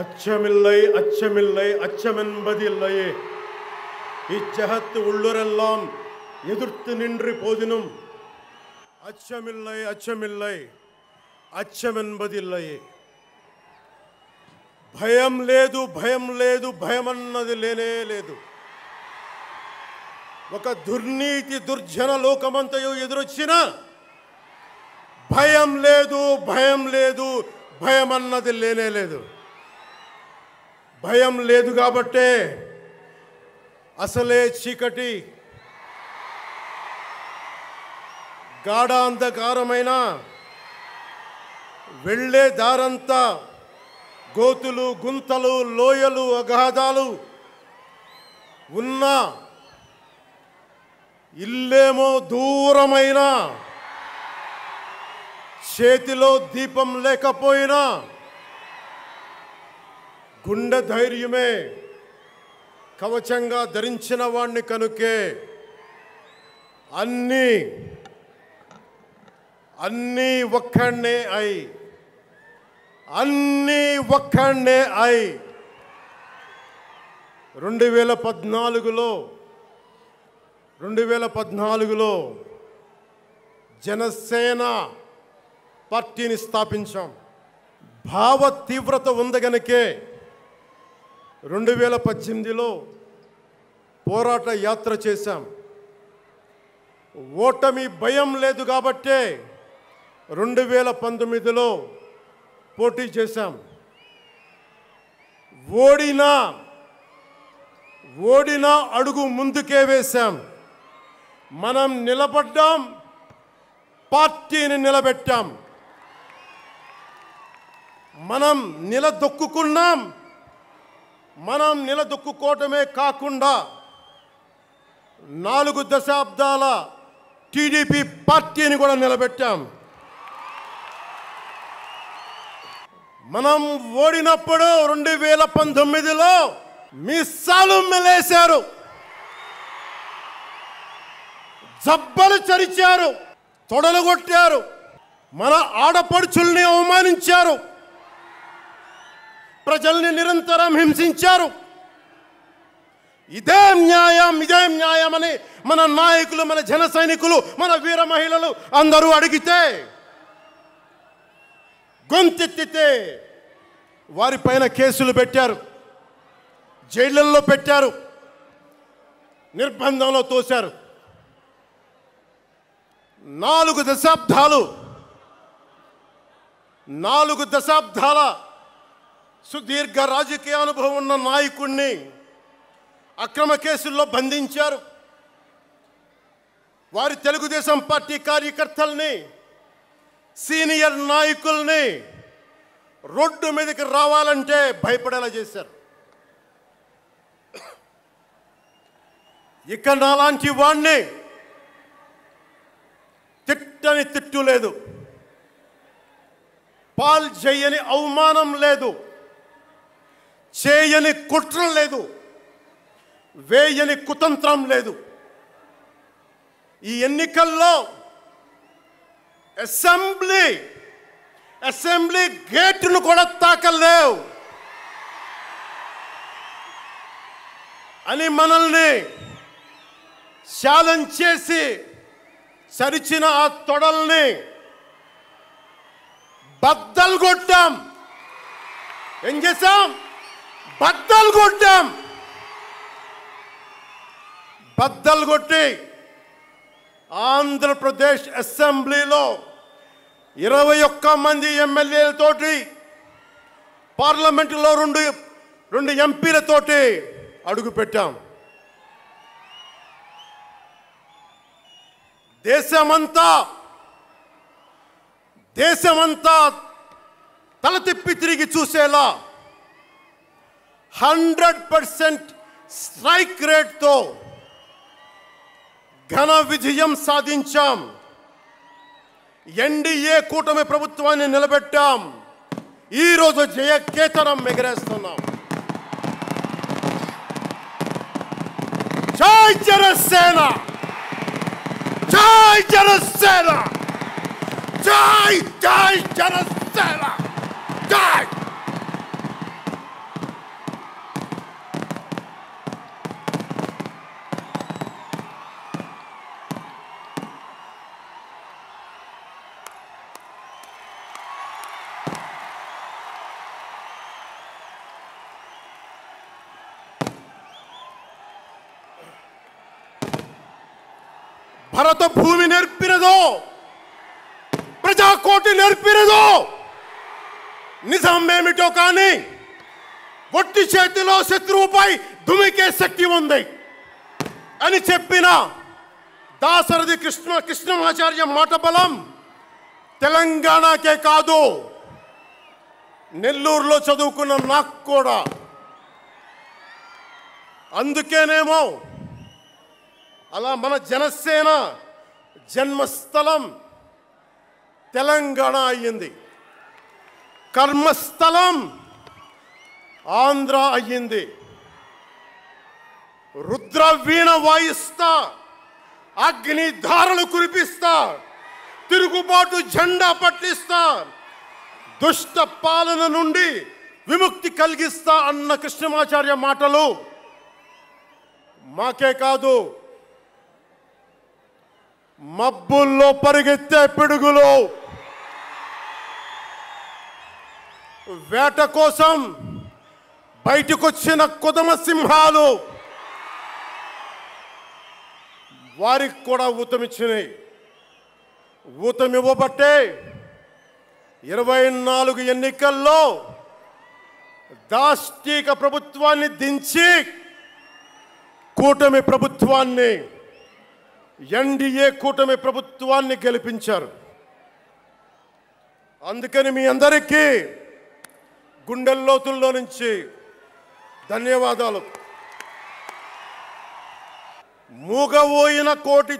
அச்சமில்லை அச்சமில்லை அச்சமென்பதில்லையே இச்சகத்து உள்ளுரெல்லாம் எதிர்த்து நின்று போதினும் அச்சமில்லை அச்சமில்லை అచ్చమెన్బదిల్లయే భయం లేదు భయం లేదు భయమన్నది లేనే లేదు. ఒక దుర్నీతి దుర్జన లోకమంతయు ఎదురొచ్చినా భయం లేదు భయం లేదు భయమన్నది లేనే లేదు. భయం లేదు కాబట్టే అసలే చీకటి గాఢాంధకారమైన వెళ్ళే దారంతా గోతులు గుంతలు లోయలు అగాధాలు ఉన్న ఇల్లేమో దూరమైన చేతిలో దీపం లేకపోయినా గుండె ధైర్యమే కవచంగా ధరించిన వాణ్ణి కనుకే అన్నీ ఒక్కడే అయి 2014లో జనసేన పార్టీని స్థాపించాం. భావ తీవ్రత ఉంది గనుకే 2018లో పోరాట యాత్ర చేశాం. ఓటమి భయం లేదు కాబట్టే 2019లో పోటీ చేశాం. ఓడినా అడుగు ముందుకే వేశాం. మనం నిలబడ్డాం, పార్టీని నిలబెట్టాం. మనం నిలదొక్కుకున్నాం. మనం నిలదొక్కుకోవటమే కాకుండా 4 దశాబ్దాల టీడీపీ పార్టీని కూడా నిలబెట్టాం. మనం ఓడినప్పుడు 2019లో మీసాలు మెలేశారు, జబ్బలు చరిచారు, తొడలు కొట్టారు, మన ఆడపడుచుల్ని అవమానించారు, ప్రజల్ని నిరంతరం హింసించారు. ఇదే న్యాయమని మన నాయకులు, మన జన సైనికులు, మన వీర మహిళలు అందరూ అడిగితే, గొంతెత్తితే వారిపైన కేసులు పెట్టారు, జైళ్ళల్లో పెట్టారు, నిర్బంధంలో తోశారు. 4 దశాబ్దాల సుదీర్ఘ రాజకీయ అనుభవం ఉన్న నాయకుడిని అక్రమ కేసుల్లో బంధించారు. వారి తెలుగుదేశం పార్టీ కార్యకర్తల్ని, సీనియర్ నాయకుల్ని రోడ్డు మీదకి రావాలంటే భయపడేలా చేశారు. ఇక నాలాంటి వాణ్ణి తిట్టని తిట్టు లేదు, పాల్ చేయని అవమానం లేదు, చేయని కుట్ర లేదు, వేయని కుతంత్రం లేదు. ఈ ఎన్నికల్లో అసెంబ్లీ గేటును కూడా తాకలేవు అని మనల్ని ఛాలెంజ్ చేసి సరిచిన ఆ తొడల్ని బద్దలు కొట్టాం. ఏం చేశాం? బద్దలు కొట్టాం. బద్దలు కొట్టి ఆంధ్రప్రదేశ్ అసెంబ్లీలో 21 మంది ఎమ్మెల్యేలతోటి, పార్లమెంటులో 2 ఎంపీలతోటి అడుగు పెట్టాం. దేశమంతా తల తిప్పి తిరిగి చూసేలా 100% స్ట్రైక్ రేట్తో ఘన విజయం సాధించాం. ఎన్డీఏ కూటమి ప్రభుత్వాన్ని నిలబెట్టాం. ఈరోజు జయకేతనం ఎగరేస్తున్నాం. జై జనసేన, జై జనసేన, జై జై జనసేన, జై. భరత భూమి నేర్పినదో, ప్రజాకోటి నేర్పినదో నిజం ఏమిటో కానీ ఒట్టి చేతిలో శత్రువుపై దుమికే శక్తి ఉంది అని చెప్పిన దాశరథి కృష్ణమాచార్య మాట బలం తెలంగాణకే కాదు, నెల్లూరులో చదువుకున్న నాకు కూడా. అందుకేనేమో అలా మన జనసేన జన్మస్థలం తెలంగాణ అయ్యింది, కర్మస్థలం ఆంధ్ర అయ్యింది. రుద్ర వీణ వాయిస్తా, అగ్ని ధారలు కురిపిస్తా, తిరుగుబాటు జెండా పట్టిస్తా, దుష్ట పాలన నుండి విముక్తి కలిగిస్తా అన్న కృష్ణమాచార్య మాటలు మాకే కాదు, మబ్బుల్లో పరిగెత్తే పిడుగులు, వేట కోసం బయటకొచ్చిన కొదమ సింహాలు వారికి కూడా ఊతమిచ్చినాయి. ఊతమివ్వబట్టే 24 ఎన్నికల్లో దాష్టీక ప్రభుత్వాన్ని దించి కూటమి ప్రభుత్వాన్ని, ఎన్డీఏ కూటమి ప్రభుత్వాన్ని గెలిపించారు. అందుకని మీ అందరికీ గుండెల్లోతుల్లో నుంచి ధన్యవాదాలు. మూగబోయిన కోటి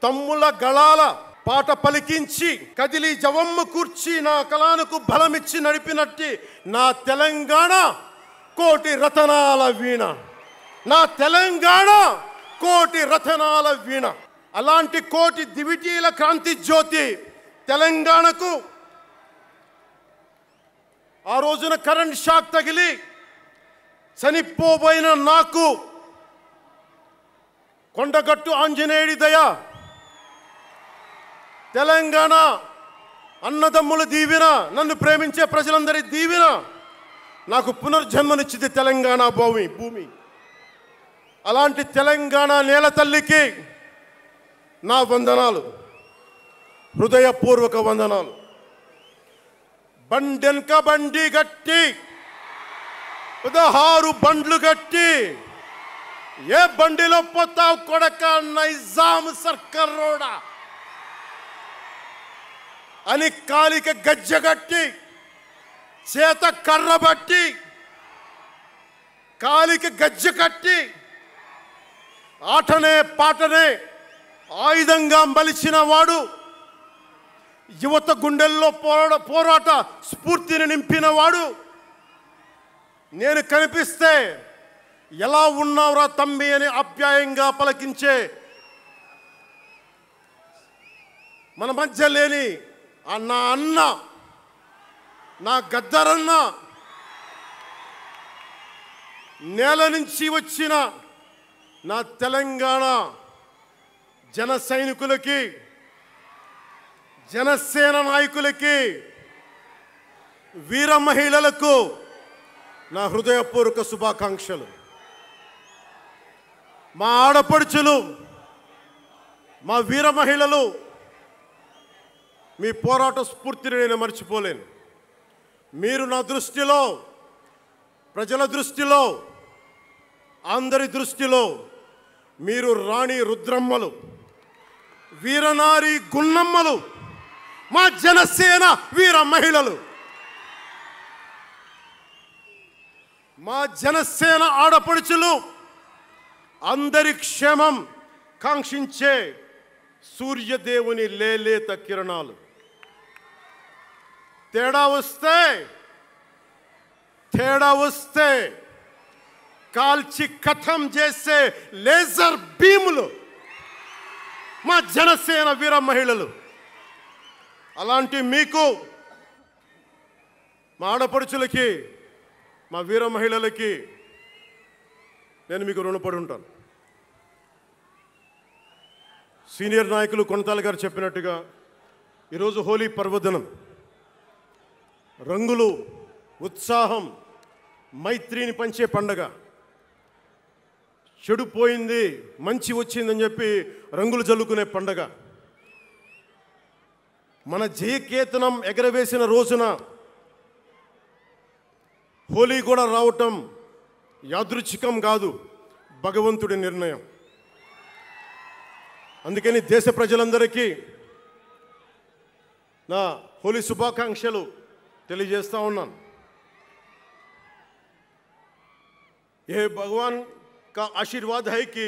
తమ్ముల గళాల పాట పలికించి కదిలి జవమ్మ కూర్చి నా కళానికి బలమిచ్చి నడిపినట్టి నా తెలంగాణ కోటి రతనాల వీణ, నా తెలంగాణ కోటి రతనాల వీణ. అలాంటి కోటి దివిటీల క్రాంతి జ్యోతి తెలంగాణకు ఆ రోజున కరెంట్ షాక్ తగిలి చనిపోబోయిన నాకు కొండగట్టు ఆంజనేయుడి దయ, తెలంగాణ అన్నదమ్ముల దీవెన, నన్ను ప్రేమించే ప్రజలందరి దీవెన నాకు పునర్జన్మనిచ్చింది తెలంగాణ భూమి. అలాంటి తెలంగాణ నేల తల్లికి నా వందనాలు, హృదయపూర్వక వందనాలు. బండెనక బండి గట్టి 16 బండ్లు గట్టి ఏ బండిలో పోతావు కొడక నైజాం సర్కార్ రోడా అని కాలిక గజ్జగట్టి చేత కర్ర బట్టి కాలిక గజ్జ కట్టి ఆటనే పాటనే ఆయుధంగా మలిచిన వాడు, యువత గుండెల్లో పోరాట స్ఫూర్తిని నింపిన వాడు, నేను కనిపిస్తే ఎలా ఉన్నావురా తమ్మి అని ఆప్యాయంగా పలకించే మన మధ్య లేని నా అన్న, నా గద్దరన్న, నేల నుంచి వచ్చిన నా తెలంగాణ జన సైనికులకి, జనసేన నాయకులకి, వీర మహిళలకు నా హృదయపూర్వక శుభాకాంక్షలు. మా ఆడపడుచులు, మా వీర మహిళలు, మీ పోరాట స్ఫూర్తిని నేను మర్చిపోలేను. మీరు నా దృష్టిలో, ప్రజల దృష్టిలో, అందరి దృష్టిలో మీరు రాణి రుద్రమ్మలు, వీరనారి గున్నమ్మలు, మా జనసేన వీర మహిళలు. మా జనసేన ఆడపడుచులు అందరి క్షేమం కాంక్షించే సూర్యదేవుని లేలేత కిరణాలు. తేడా వస్తే కాల్చి కథం చేసే లేజర్ బీములు మా జనసేన వీర మహిళలు. అలాంటి మీకు, మా ఆడపడుచులకి, మా వీర మహిళలకి నేను మీకు రుణపడి ఉంటాను. సీనియర్ నాయకులు కొనతాల గారు చెప్పినట్టుగా ఈరోజు హోలీ పర్వదినం. రంగులు, ఉత్సాహం, మైత్రిని పంచే పండగ. చెడు పోయింది, మంచి వచ్చిందని చెప్పి రంగులు జల్లుకునే పండగ. మన జయకేతనం ఎగరవేసిన రోజున హోలీ కూడా రావటం యాదృచ్ఛికం కాదు, భగవంతుడి నిర్ణయం. అందుకని దేశ ప్రజలందరికీ నా హోలీ శుభాకాంక్షలు తెలియజేస్తా ఉన్నాను. ये भगवान का आशीर्वाद है कि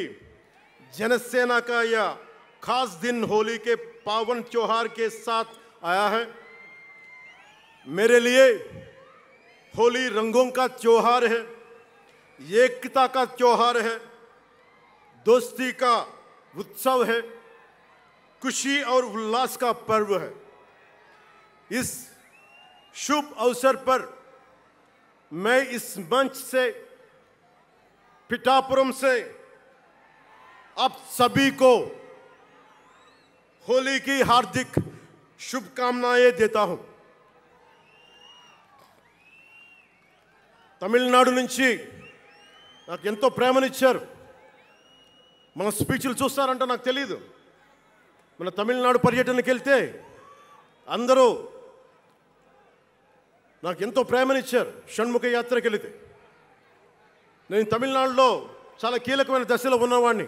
जनसेना का यह खास दिन होली के पावन त्योहार के साथ आया है. मेरे लिए होली रंगों का त्योहार है, एकता का त्योहार है, दोस्ती का उत्सव है, खुशी और उल्लास का पर्व है. इस शुभ अवसर पर मैं इस मंच से, पिठापुरम से आप सभी को होली की हार्दिक शुभकामनाएं देता हूं. తమిళనాడు నుంచి నాకు ఎంతో ప్రేమనిచ్చారు. మన స్పీచ్లు చూస్తారంట నాకు తెలియదు. మన తమిళనాడు పర్యటనకి వెళ్తే అందరూ నాకు ఎంతో ప్రేమనిచ్చారు. షణ్ముఖ యాత్రకి వెళితే నేను తమిళనాడులో చాలా కీలకమైన దశలో ఉన్నవాడిని,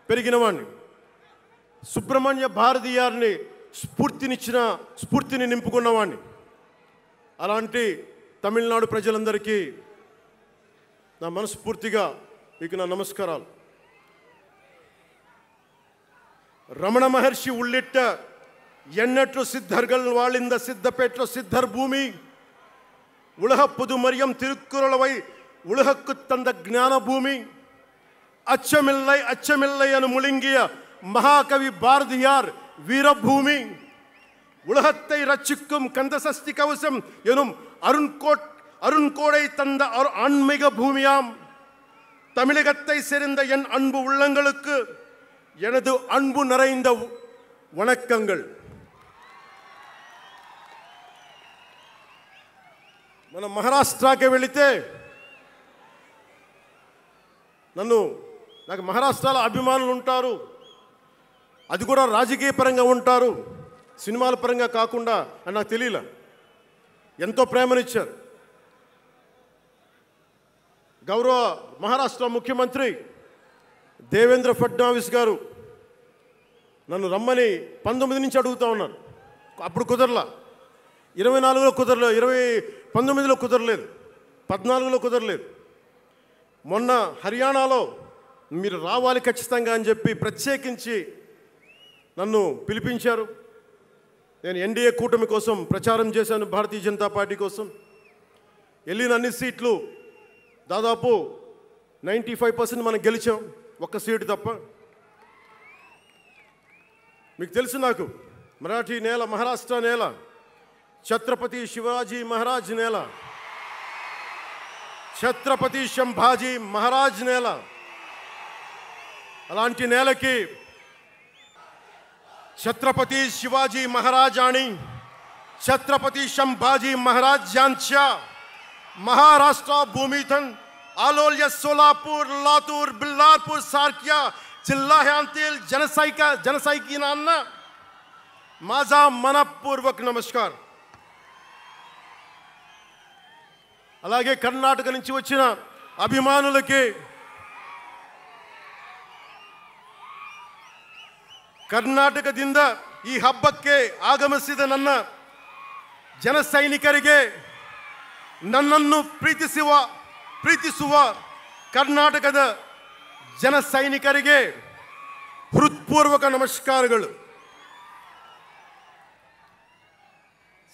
పెరిగినవాడిని. సుబ్రహ్మణ్య భారతీయారిని స్ఫూర్తిని నింపుకున్నవాడిని. అలాంటి తమిళనాడు ప్రజలందరికీ నా మనస్ఫూర్తిగా మీకు నా నమస్కారాలు. రమణ మహర్షి ఉళ్ళిట్ట ఎన్నట్లు సిద్ధర్గల్ వాళింద సిద్ధపేట్ల సిద్ధర్ భూమి ఉలహ పుదుమరియం తిరుక్కురళవై உலகக்கு தந்த ஞான பூமி அச்சமில்லை அச்சமில்லை என முழுங்கிய மகாகவி பாரதியார் வீரபூமி உலகத்தை ரட்சிக்கும் கந்தசஷ்டி கவசம் எனும் அருண்கோடை தந்த ஆன்மீக பூமியாம் தமிழகத்தை சேர்ந்த என் அன்பு உள்ளங்களுக்கு எனது அன்பு நிறைந்த வணக்கங்கள். మన మహారాష్ట్రకి వెళితే నాకు మహారాష్ట్రలో అభిమానులు ఉంటారు. అది కూడా రాజకీయ పరంగా ఉంటారు, సినిమాల పరంగా కాకుండా అని నాకు తెలియలే. ఎంతో ప్రేమనిచ్చారు. గౌరవ మహారాష్ట్ర ముఖ్యమంత్రి దేవేంద్ర ఫడ్నవీస్ గారు నన్ను రమ్మని 19 నుంచి అడుగుతూ ఉన్నారు. అప్పుడు కుదరలా, 24లో కుదరలేదు, 19లో కుదరలేదు, 14లో కుదరలేదు. మొన్న హర్యానాలో మీరు రావాలి ఖచ్చితంగా అని చెప్పి ప్రత్యేకించి నన్ను పిలిపించారు. నేను ఎన్డీఏ కూటమి కోసం ప్రచారం చేశాను, భారతీయ జనతా పార్టీ కోసం. వెళ్ళిన అన్ని సీట్లు దాదాపు 95% మనం గెలిచాం, ఒక్క సీటు తప్ప. మీకు తెలుసు, నాకు మరాఠీ నేల, మహారాష్ట్ర నేల, ఛత్రపతి శివాజీ మహారాజ్ నేల, ఛత్రపతి సంభాజీ మహారాజ్ నేల. అలాంటి నేలకి ఛత్రపతి శివాజీ महाराज आणि छत्रपती संभाजी महाराज यांच्या महाराष्ट्र भूमीतून आलोल्य सोलापूर, लातूर, बिल्लारपूर सारख्या जिल्ह्यांतील जनसैनिकांना माझा मनपूर्वक नमस्कार. అలాగే కర్ణాటక నుంచి వచ్చిన అభిమానులకి, ಕರ್ನಾಟಕದಿಂದ ಈ ಹಬ್ಬಕ್ಕೆ ಆಗಮಿಸಿದ ನನ್ನ ಜನ ಸೈನಿಕರಿಗೆ, ನನ್ನನ್ನು ಪ್ರೀತಿಸುವ ಕರ್ನಾಟಕದ ಜನ ಸೈನಿಕರಿಗೆ హృత్పూర్వక నమస్కారాలు.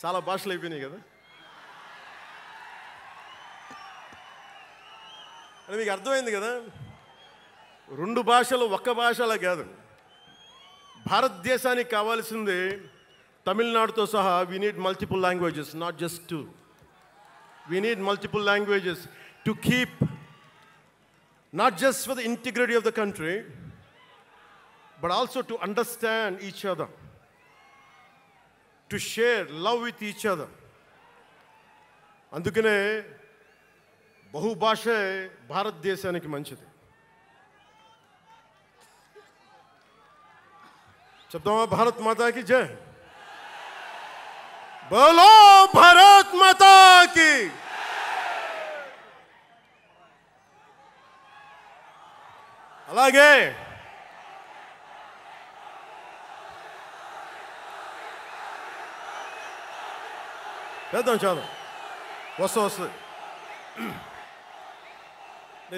చాలా భాషలు అయిపోయినాయి కదా. అని మీకు అర్థమైంది కదా, రెండు భాషలు ఒక్క భాషలా కాదు. భారతదేశానికి కావాల్సింది తమిళనాడుతో సహా we need multiple languages, not just two. We need multiple languages to keep, not just for the integrity of the country, but also to understand each other, to share love with each other. అందుకనే బహుభాష భారతదేశానికి మంచిది. చెప్తామా? భారత్ మాతాకి జై. బోలో భారత్ మాతాకి. అలాగే చేద్దాం, చాలా వస్తుంది.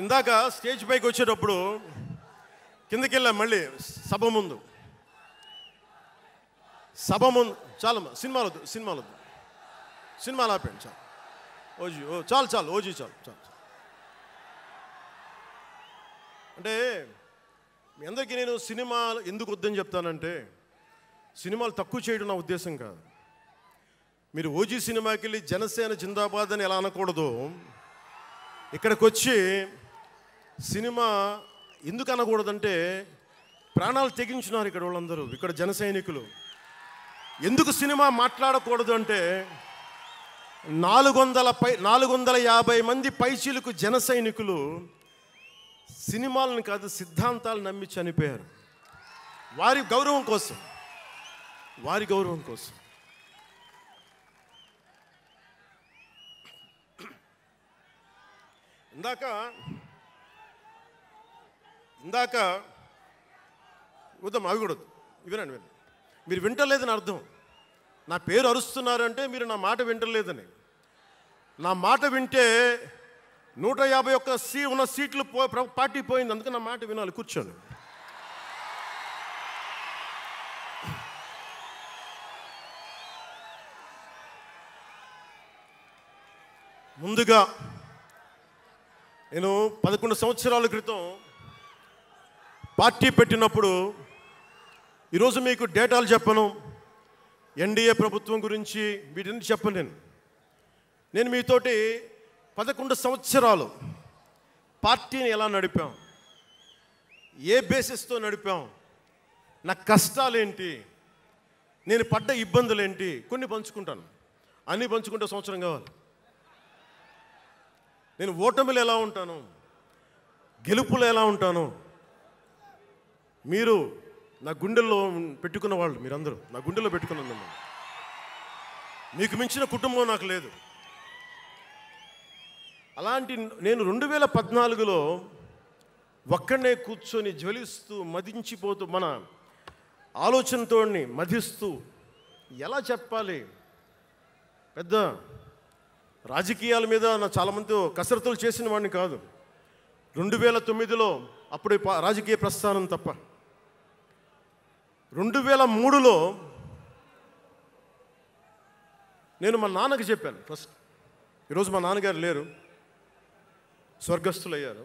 ఇందాక స్టేజ్ పైకి వచ్చేటప్పుడు కిందకి వెళ్ళాం, మళ్ళీ సభ ముందు చాలా సినిమాలు ఆపండి, చాలు ఓజీ, చాలు ఓజీ, చాలు. అంటే మీ అందరికీ నేను సినిమాలు ఎందుకు వద్దని చెప్తానంటే, సినిమాలు తక్కువ చేయడం నా ఉద్దేశం కాదు. మీరు ఓజీ సినిమాకి వెళ్ళి జనసేన జిందాబాద్ అని ఎలా అనకూడదు, ఇక్కడికి వచ్చి సినిమా ఎందుకు అనకూడదంటే, ప్రాణాలు తెగించున్నారు ఇక్కడ వాళ్ళందరూ, ఇక్కడ జన సైనికులు. ఎందుకు సినిమా మాట్లాడకూడదు అంటే, 450 మంది పైచీలకు జన సైనికులు సినిమాలను కాదు సిద్ధాంతాలు నమ్మి చనిపోయారు. వారి గౌరవం కోసం. ఇందాక వద్దాం, అవి కూడా వినండి. మీరు వింటలేదని అర్థం. నా పేరు అరుస్తున్నారంటే మీరు నా మాట వింటలేదని. నా మాట వింటే 151 ఉన్న సీట్లు పార్టీ పోయింది, అందుకే నా మాట వినాలి. కూర్చోండి. ముందుగా నేను 11 సంవత్సరాల క్రితం పార్టీ పెట్టినప్పుడు, ఈరోజు మీకు డేటాలు చెప్పను, ఎన్డీఏ ప్రభుత్వం గురించి వీటిని చెప్పను. నేను మీతోటి 11 సంవత్సరాలు పార్టీని ఎలా నడిపాం, ఏ బేసిస్తో నడిపాం, నా కష్టాలేంటి, నేను పడ్డ ఇబ్బందులేంటి, కొన్ని పంచుకుంటాను. అన్నీ పంచుకుంటే సంవత్సరం కావాలి. నేను ఓటమిలు ఎలా ఉంటాను, గెలుపులు ఎలా ఉంటాను, మీరు నా గుండెల్లో పెట్టుకున్న వాళ్ళు, మీరందరూ నా గుండెల్లో పెట్టుకున్నదమ్మా. మీకు మించిన కుటుంబం నాకు లేదు. అలాంటి నేను 2014లో ఒక్కడనే కూర్చొని జ్వలిస్తూ మదించిపోతూ, మన ఆలోచనతో మధిస్తూ, ఎలా చెప్పాలి, పెద్ద రాజకీయాల మీద నా చాలామందితో కసరత్తులు చేసిన వాడిని కాదు. 2009లో అప్పుడు రాజకీయ ప్రస్థానం తప్ప. 2003లో నేను మా నాన్నకి చెప్పాను ఫస్ట్. ఈరోజు మా నాన్నగారు లేరు, స్వర్గస్థులయ్యారు.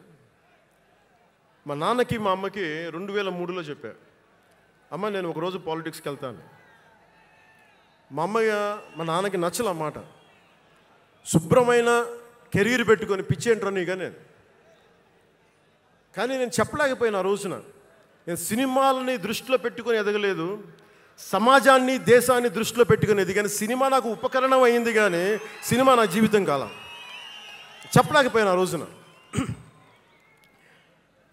మా నాన్నకి మా అమ్మకి 2003లో చెప్పారు, అమ్మ నేను ఒకరోజు పాలిటిక్స్కి వెళ్తాను. మా నాన్నకి నచ్చల మాట. శుభ్రమైన కెరీర్ పెట్టుకొని పిచ్చేంట్రా నీగా నేను. కానీ నేను చెప్పలేకపోయినా. ఆ రోజున నేను సినిమాలని దృష్టిలో పెట్టుకొని ఎదగలేదు, సమాజాన్ని దేశాన్ని దృష్టిలో పెట్టుకొని ఎదిగాను. సినిమా నాకు ఉపకరణం అయింది, కానీ సినిమా నా జీవితం కాలం. చెప్పలేకపోయినా ఆ రోజున.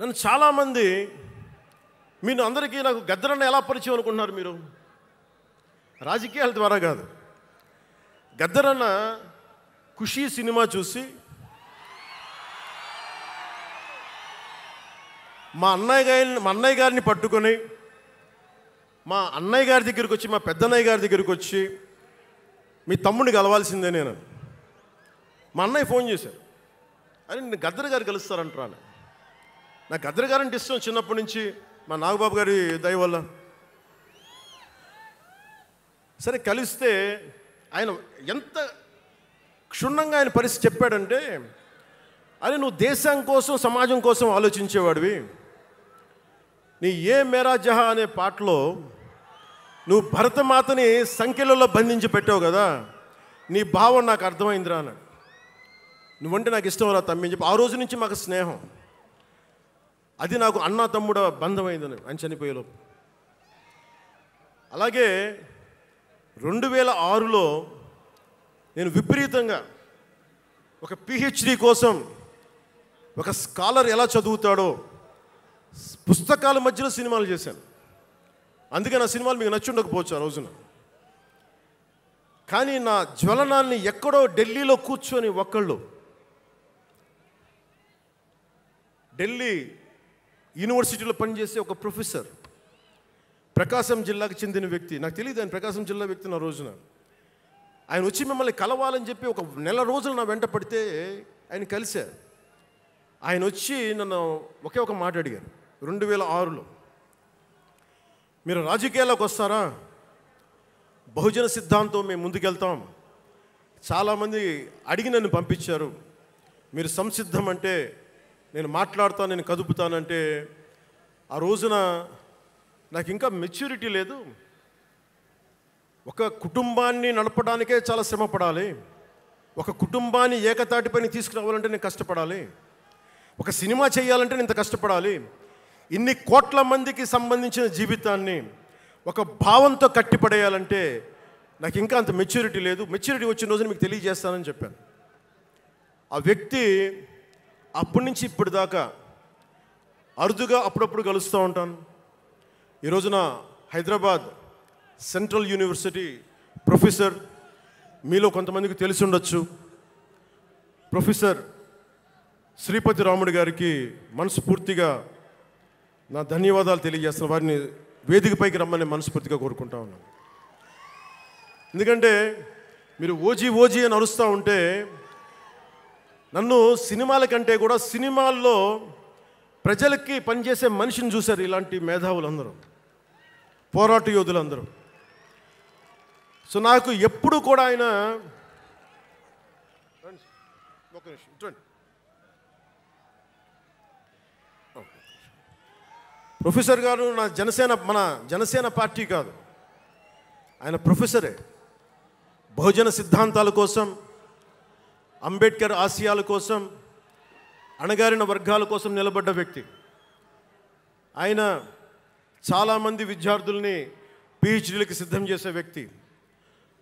నన్ను చాలామంది, మీరు అందరికీ నాకు గద్దరన్న ఎలా పరిచయం అనుకుంటున్నారు మీరు? రాజకీయాల ద్వారా కాదు. గద్దరన్న ఖుషీ సినిమా చూసి మా అన్నయ్య గారిని పట్టుకొని మా అన్నయ్య గారి దగ్గరికి వచ్చి, మా పెద్దన్నయ్య గారి దగ్గరికి వచ్చి, మీ తమ్ముడిని కలవాల్సిందే నేను. మా అన్నయ్య ఫోన్ చేశారు, అని నేను గద్దర్ గారు కలుస్తారంటాను. నాకు గద్దర్ గారు అంటే ఇష్టం చిన్నప్పటి నుంచి, మా నాగబాబు గారి దయ వల్ల. సరే కలిస్తే ఆయన ఎంత క్షుణ్ణంగా ఆయన పరిస్థితి చెప్పాడంటే, అరే నువ్వు దేశం కోసం సమాజం కోసం ఆలోచించేవాడివి. నీ ఏ మేరా జహా అనే పాటలో నువ్వు భరతమాతని సంఖ్యలలో బంధించి పెట్టావు కదా, నీ భావం నాకు అర్థమైందిరా అన్నాడు. నువ్వంటే నాకు ఇష్టం రా తమ్మి అని చెప్పి ఆ రోజు నుంచి మాకు స్నేహం. అది నాకు అన్న తమ్ముడ బంధమైందని ఆయన చనిపోయేలోపు. అలాగే 2006లో నేను విపరీతంగా ఒక పిహెచ్డి కోసం, ఒక స్కాలర్ ఎలా చదువుతాడో పుస్తకాల మధ్యలో సినిమాలు చేశాను. అందుకే నా సినిమాలు మీకు నచ్చి ఉండకపోవచ్చు ఆ రోజున. కానీ నా జ్వలనాన్ని ఎక్కడో ఢిల్లీలో కూర్చొని ఒకళ్ళు, ఢిల్లీ యూనివర్సిటీలో పనిచేసే ఒక ప్రొఫెసర్, ప్రకాశం జిల్లాకు చెందిన వ్యక్తి, నాకు తెలియదు ఆయన ప్రకాశం జిల్లా వ్యక్తి. నా రోజున ఆయన వచ్చి మిమ్మల్ని కలవాలని చెప్పి ఒక నెల రోజులు నా వెంట పడితే ఆయన కలిశారు. ఆయన వచ్చి నన్ను ఒకే ఒక మాట అడిగారు 2006లో, మీరు రాజకీయాల్లోకి వస్తారా? బహుజన సిద్ధాంతం మేము ముందుకెళ్తాం, చాలామంది అడిగి నన్ను పంపించారు, మీరు సంసిద్ధం అంటే నేను మాట్లాడతాను, నేను కదుపుతానంటే ఆ రోజున నాకు ఇంకా మెచ్యూరిటీ లేదు. ఒక కుటుంబాన్ని నడపడానికే చాలా శ్రమ పడాలి, ఒక కుటుంబాన్ని ఏకతాటిపైన తీసుకురావాలంటే నేను కష్టపడాలి, ఒక సినిమా చేయాలంటే నేను ఇంత కష్టపడాలి, ఇన్ని కోట్ల మందికి సంబంధించిన జీవితాన్ని ఒక భావంతో కట్టిపడేయాలంటే నాకు ఇంకా అంత మెచ్యూరిటీ లేదు, మెచ్యూరిటీ వచ్చిన రోజున మీకు తెలియజేస్తానని చెప్పాను. ఆ వ్యక్తి అప్పటి నుంచి ఇప్పటిదాకా అరుదుగా అప్పుడప్పుడు కలుస్తూ ఉంటాను. ఈ రోజున హైదరాబాద్ సెంట్రల్ యూనివర్సిటీ ప్రొఫెసర్, మీలో కొంతమందికి తెలిసి ఉండొచ్చు, ప్రొఫెసర్ శ్రీపతి రాముడు గారికి మనస్ఫూర్తిగా నా ధన్యవాదాలు తెలియజేస్తున్నాను. వారిని వేదికపైకి రమ్మని మనస్ఫూర్తిగా కోరుకుంటా ఉన్నాను. ఎందుకంటే మీరు ఓజీ ఓజీ అని అరుస్తూ ఉంటే నన్ను సినిమాల కంటే కూడా సినిమాల్లో ప్రజలకి పనిచేసే మనిషిని చూశారు ఇలాంటి మేధావులందరూ, పోరాట యోధులందరూ. సో నాకు ఎప్పుడు కూడా ఆయన ప్రొఫెసర్ గారు మన జనసేన పార్టీ కాదు, ఆయన ప్రొఫెసరే. బహుజన సిద్ధాంతాల కోసం, అంబేద్కర్ ఆశయాల కోసం, అణగారిన వర్గాల కోసం నిలబడ్డ వ్యక్తి. ఆయన చాలామంది విద్యార్థుల్ని పిహెచ్డీలకి సిద్ధం చేసే వ్యక్తి.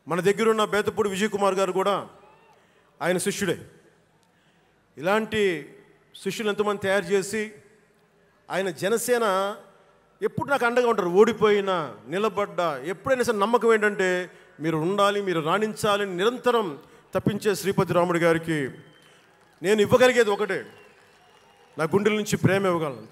మన దగ్గరున్న బేతపూడి విజయ్ కుమార్ గారు కూడా ఆయన శిష్యుడే. ఇలాంటి శిష్యులు ఎంతోమంది తయారు చేసి ఆయన జనసేన ఎప్పుడు నాకు అండగా ఉంటారు, ఓడిపోయినా నిలబడ్డా. ఎప్పుడైనా సరే నమ్మకం ఏంటంటే మీరు ఉండాలి, మీరు రాణించాలని నిరంతరం తప్పించే శ్రీపతి రాముడు గారికి నేను ఇవ్వగలిగేది ఒకటే, నా గుండెల నుంచి ప్రేమ ఇవ్వగలను.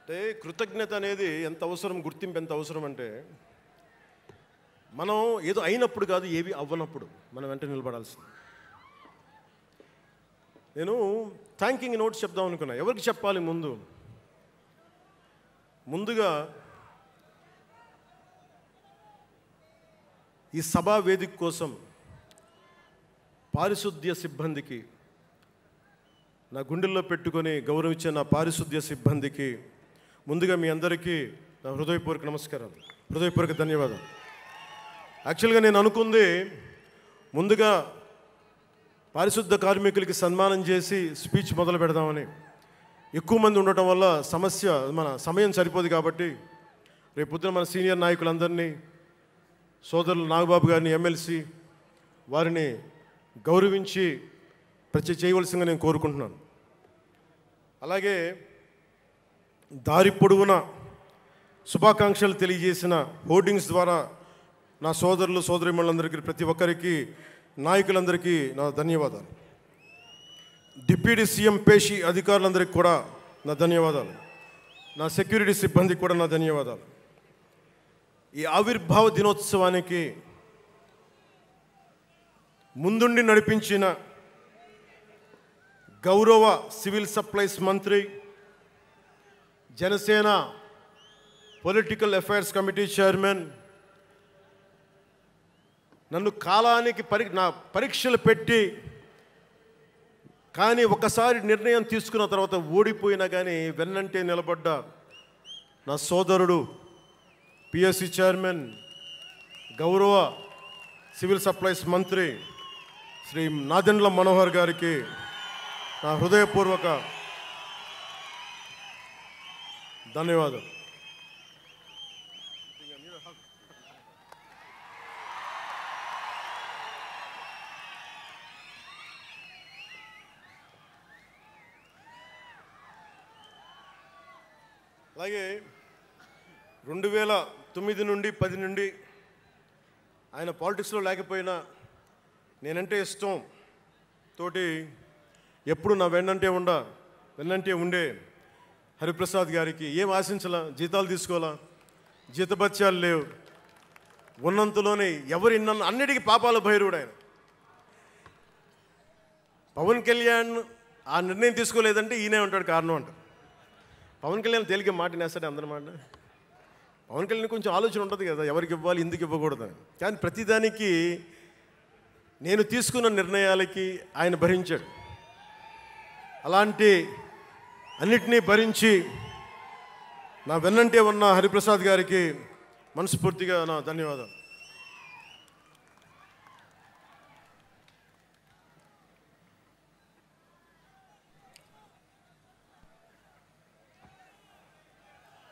అంటే కృతజ్ఞత అనేది ఎంత అవసరం, గుర్తింపు ఎంత అవసరం అంటే మనం ఏదో అయినప్పుడు కాదు, ఏవి అవ్వనప్పుడు మనం వెంట నిలబడాల్సింది. నేను థ్యాంకింగ్ నోట్స్ చెప్దాం అనుకున్నా. ఎవరికి చెప్పాలి? ముందుగా ఈ సభా వేదిక కోసం పారిశుద్ధ్య సిబ్బందికి, నా గుండెల్లో పెట్టుకొని గౌరవించే నా పారిశుద్ధ్య సిబ్బందికి ముందుగా మీ అందరికీ నా హృదయపూర్వక నమస్కారాలు, హృదయపూర్వక ధన్యవాదాలు. యాక్చువల్గా నేను అనుకుంది ముందుగా పారిశుద్ధ కార్మికులకి సన్మానం చేసి స్పీచ్ మొదలు పెడదామని. ఎక్కువ మంది ఉండటం వల్ల మన సమయం సరిపోదు కాబట్టి రేపు పొద్దున మన సీనియర్ నాయకులందరినీ, సోదరులు నాగబాబు గారిని, ఎమ్మెల్సీ వారిని గౌరవించి చేయవలసిందిగా నేను కోరుకుంటున్నాను. అలాగే దారి పొడవునా శుభాకాంక్షలు తెలియజేసిన హోర్డింగ్స్ ద్వారా నా సోదరులు సోదరీమణులందరికీ, ప్రతి ఒక్కరికి, నాయకులందరికీ నా ధన్యవాదాలు. డిప్యూటీ సీఎం పేషి అధికారులందరికీ కూడా నా ధన్యవాదాలు. నా సెక్యూరిటీ సిబ్బందికి కూడా నా ధన్యవాదాలు. ఈ ఆవిర్భావ దినోత్సవానికి ముందుండి నడిపించిన గౌరవ సివిల్ సప్లైస్ మంత్రి, Janasena political affairs committee chairman, నన్ను కాలానికి నా పరీక్షలు పెట్టి కానీ ఒకసారి నిర్ణయం తీసుకున్న తర్వాత ఓడిపోయినా కానీ వెన్నంటే నిలబడ్డ నా సోదరుడు పిఎస్సి చైర్మన్, గౌరవ సివిల్ సప్లైస్ మంత్రి శ్రీ నాదెండ్ల మనోహర్ గారికి నా హృదయపూర్వక ధన్యవాదాలు. అలాగే 2009 నుండి 10 నుండి ఆయన పాలిటిక్స్లో లేకపోయినా నేనంటే ఇష్టం తోటి ఎప్పుడు నా వెన్నంటే ఉండే హరిప్రసాద్ గారికి ఏం ఆశించాలా, జీతాలు తీసుకోవాలా, జీతభత్యాలు లేవు, ఉన్నంతలోనే ఎవరు అన్నిటికీ పాపాల భైరవుడు ఆయన. పవన్ కళ్యాణ్ ఆ నిర్ణయం తీసుకోలేదంటే ఈయనే ఉంటాడు కారణం అంట. పవన్ కళ్యాణ్ తేలిక మాట నేస్తాడు అందరమాట. పవన్ కళ్యాణ్ కొంచెం ఆలోచన ఉంటుంది కదా, ఎవరికి ఇవ్వాలి, ఎందుకు ఇవ్వకూడదని. కానీ ప్రతిదానికి నేను తీసుకున్న నిర్ణయాలకి ఆయన భరించాడు. అలాంటి అన్నిటినీ భరించి నా వెన్నంటే ఉన్న హరిప్రసాద్ గారికి మనస్ఫూర్తిగా నా ధన్యవాదాలు.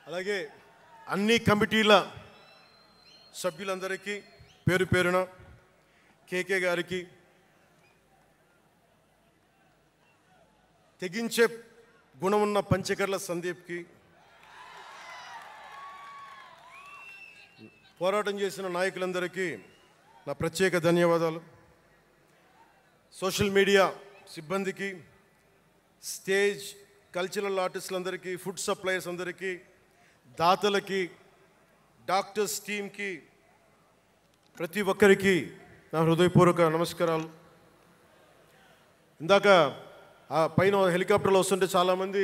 అలాగే అన్ని కమిటీల సభ్యులందరికీ పేరు పేరున, కేకే గారికి, తెగించే గుణమున్న పంచకర్ల సందీప్కి, పోరాటం చేసిన నాయకులందరికీ నా ప్రత్యేక ధన్యవాదాలు. సోషల్ మీడియా సిబ్బందికి, స్టేజ్ కల్చరల్ ఆర్టిస్టులందరికీ, ఫుడ్ సప్లయర్స్ అందరికీ, దాతలకి, డాక్టర్స్ టీమ్కి, ప్రతి ఒక్కరికి నా హృదయపూర్వక నమస్కారాలు. ఇందాక ఆ పైన హెలికాప్టర్లో వస్తుంటే చాలామంది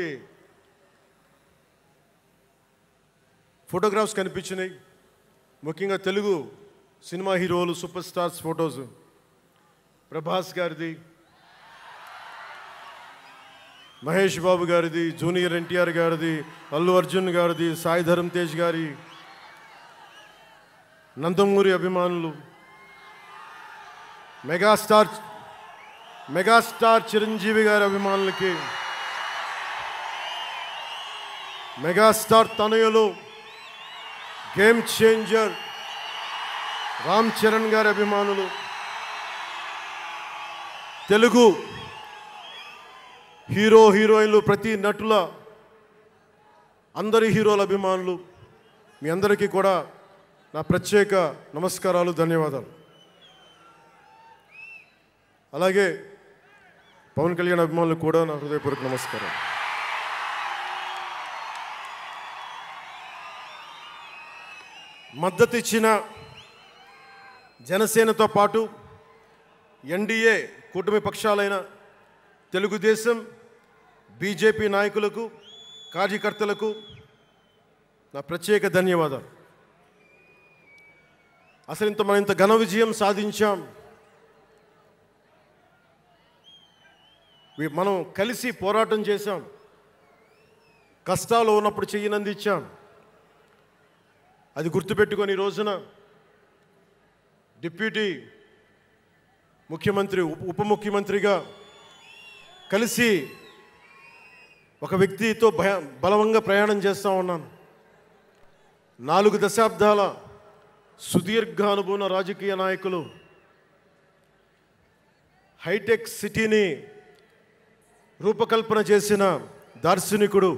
ఫోటోగ్రాఫ్స్ కనిపించినాయి. ముఖ్యంగా తెలుగు సినిమా హీరోలు, సూపర్ స్టార్స్ ఫొటోస్. ప్రభాస్ గారిది, మహేష్ బాబు గారిది, జూనియర్ ఎన్టీఆర్ గారిది, అల్లు అర్జున్ గారిది, సాయి ధరమ్ తేజ్ గారి, నందమూరి అభిమానులు, మెగాస్టార్ చిరంజీవి గారి అభిమానులకి, మెగాస్టార్ తనయులు, గేమ్ చేంజర్ రామ్ చరణ్ గారి అభిమానులు, తెలుగు హీరోయిన్లు, ప్రతి నటుల అందరి హీరోల అభిమానులు, మీ అందరికీ కూడా నా ప్రత్యేక నమస్కారాలు, ధన్యవాదాలు. అలాగే పవన్ కళ్యాణ్ అభిమానులు కూడా నా హృదయపూర్వక నమస్కారం. మద్దతు ఇచ్చిన జనసేనతో పాటు ఎన్డీఏ కూటమి పక్షాలైన తెలుగుదేశం, బీజేపీ నాయకులకు, కార్యకర్తలకు నా ప్రత్యేక ధన్యవాదాలు. అసలు మనం ఇంత ఘన విజయం సాధించాం. మనం కలిసి పోరాటం చేశాం, కష్టాలు ఉన్నప్పుడు చెయ్యనందించాం. అది గుర్తుపెట్టుకొని ఈ రోజున డిప్యూటీ ముఖ్యమంత్రి, ఉప ముఖ్యమంత్రిగా కలిసి ఒక వ్యక్తితో బలంగా ప్రయాణం చేస్తూ ఉన్నాను. 4 దశాబ్దాల సుదీర్ఘ అనుభవం రాజకీయ నాయకులు, హైటెక్ సిటీని రూపకల్పన చేసిన దార్శనికుడు,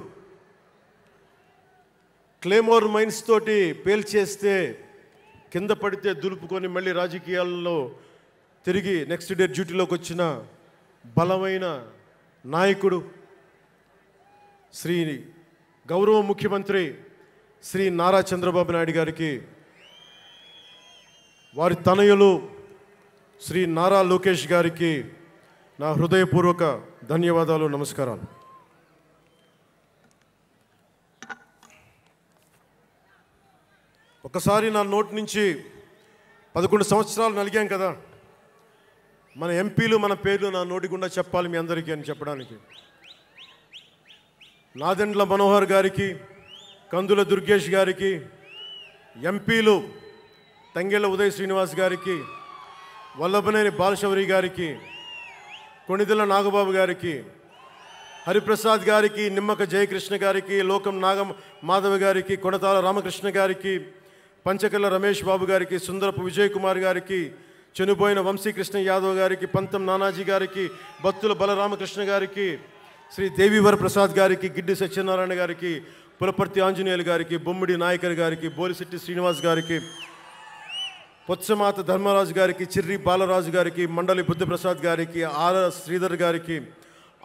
క్లేమోర్ మైన్స్ తోటి పేల్చేస్తే కింద పడితే దులుపుకొని మళ్ళీ రాజకీయాల్లో తిరిగి నెక్స్ట్ డే డ్యూటీలోకి వచ్చిన బలమైన నాయకుడు, శ్రీ గౌరవ ముఖ్యమంత్రి శ్రీ నారా చంద్రబాబు నాయుడు గారికి, వారి తనయులు శ్రీ నారా లోకేష్ గారికి నా హృదయపూర్వక ధన్యవాదాలు, నమస్కారాలు. ఒకసారి నా నోటి నుంచి 11 సంవత్సరాలు నలిగాం కదా, మన ఎంపీలు మన పేర్లు నా నోటి గుండా చెప్పాలి మీ అందరికీ అని చెప్పడానికి. నాదెండ్ల మనోహర్ గారికి, కందుల దుర్గేష్ గారికి, ఎంపీలు తంగెళ్ళ ఉదయ్ శ్రీనివాస్ గారికి, వల్లభనేని బాలశౌరి గారికి, కొణిదెల నాగబాబు గారికి, హరిప్రసాద్ గారికి, నిమ్మక జయకృష్ణ గారికి, లోకం నాగం మాధవ్ గారికి, కొనతాల రామకృష్ణ గారికి, పంచకల్ల రమేష్ బాబు గారికి, సుందరపు విజయ్ కుమార్ గారికి, చనిపోయిన వంశీకృష్ణ యాదవ్ గారికి, పంతం నానాజీ గారికి, బత్తుల బలరామకృష్ణ గారికి, శ్రీ దేవివర ప్రసాద్ గారికి, గిడ్డి సత్యనారాయణ గారికి, పులపర్తి ఆంజనేయులు గారికి, బొమ్మిడి నాయకర్ గారికి, బోలిశెట్టి శ్రీనివాస్ గారికి, పొత్సమాత ధర్మరాజు గారికి, చిర్రి బాలరాజు గారికి, మండలి బుద్ధప్రసాద్ గారికి, ఆర్ శ్రీధర్ గారికి,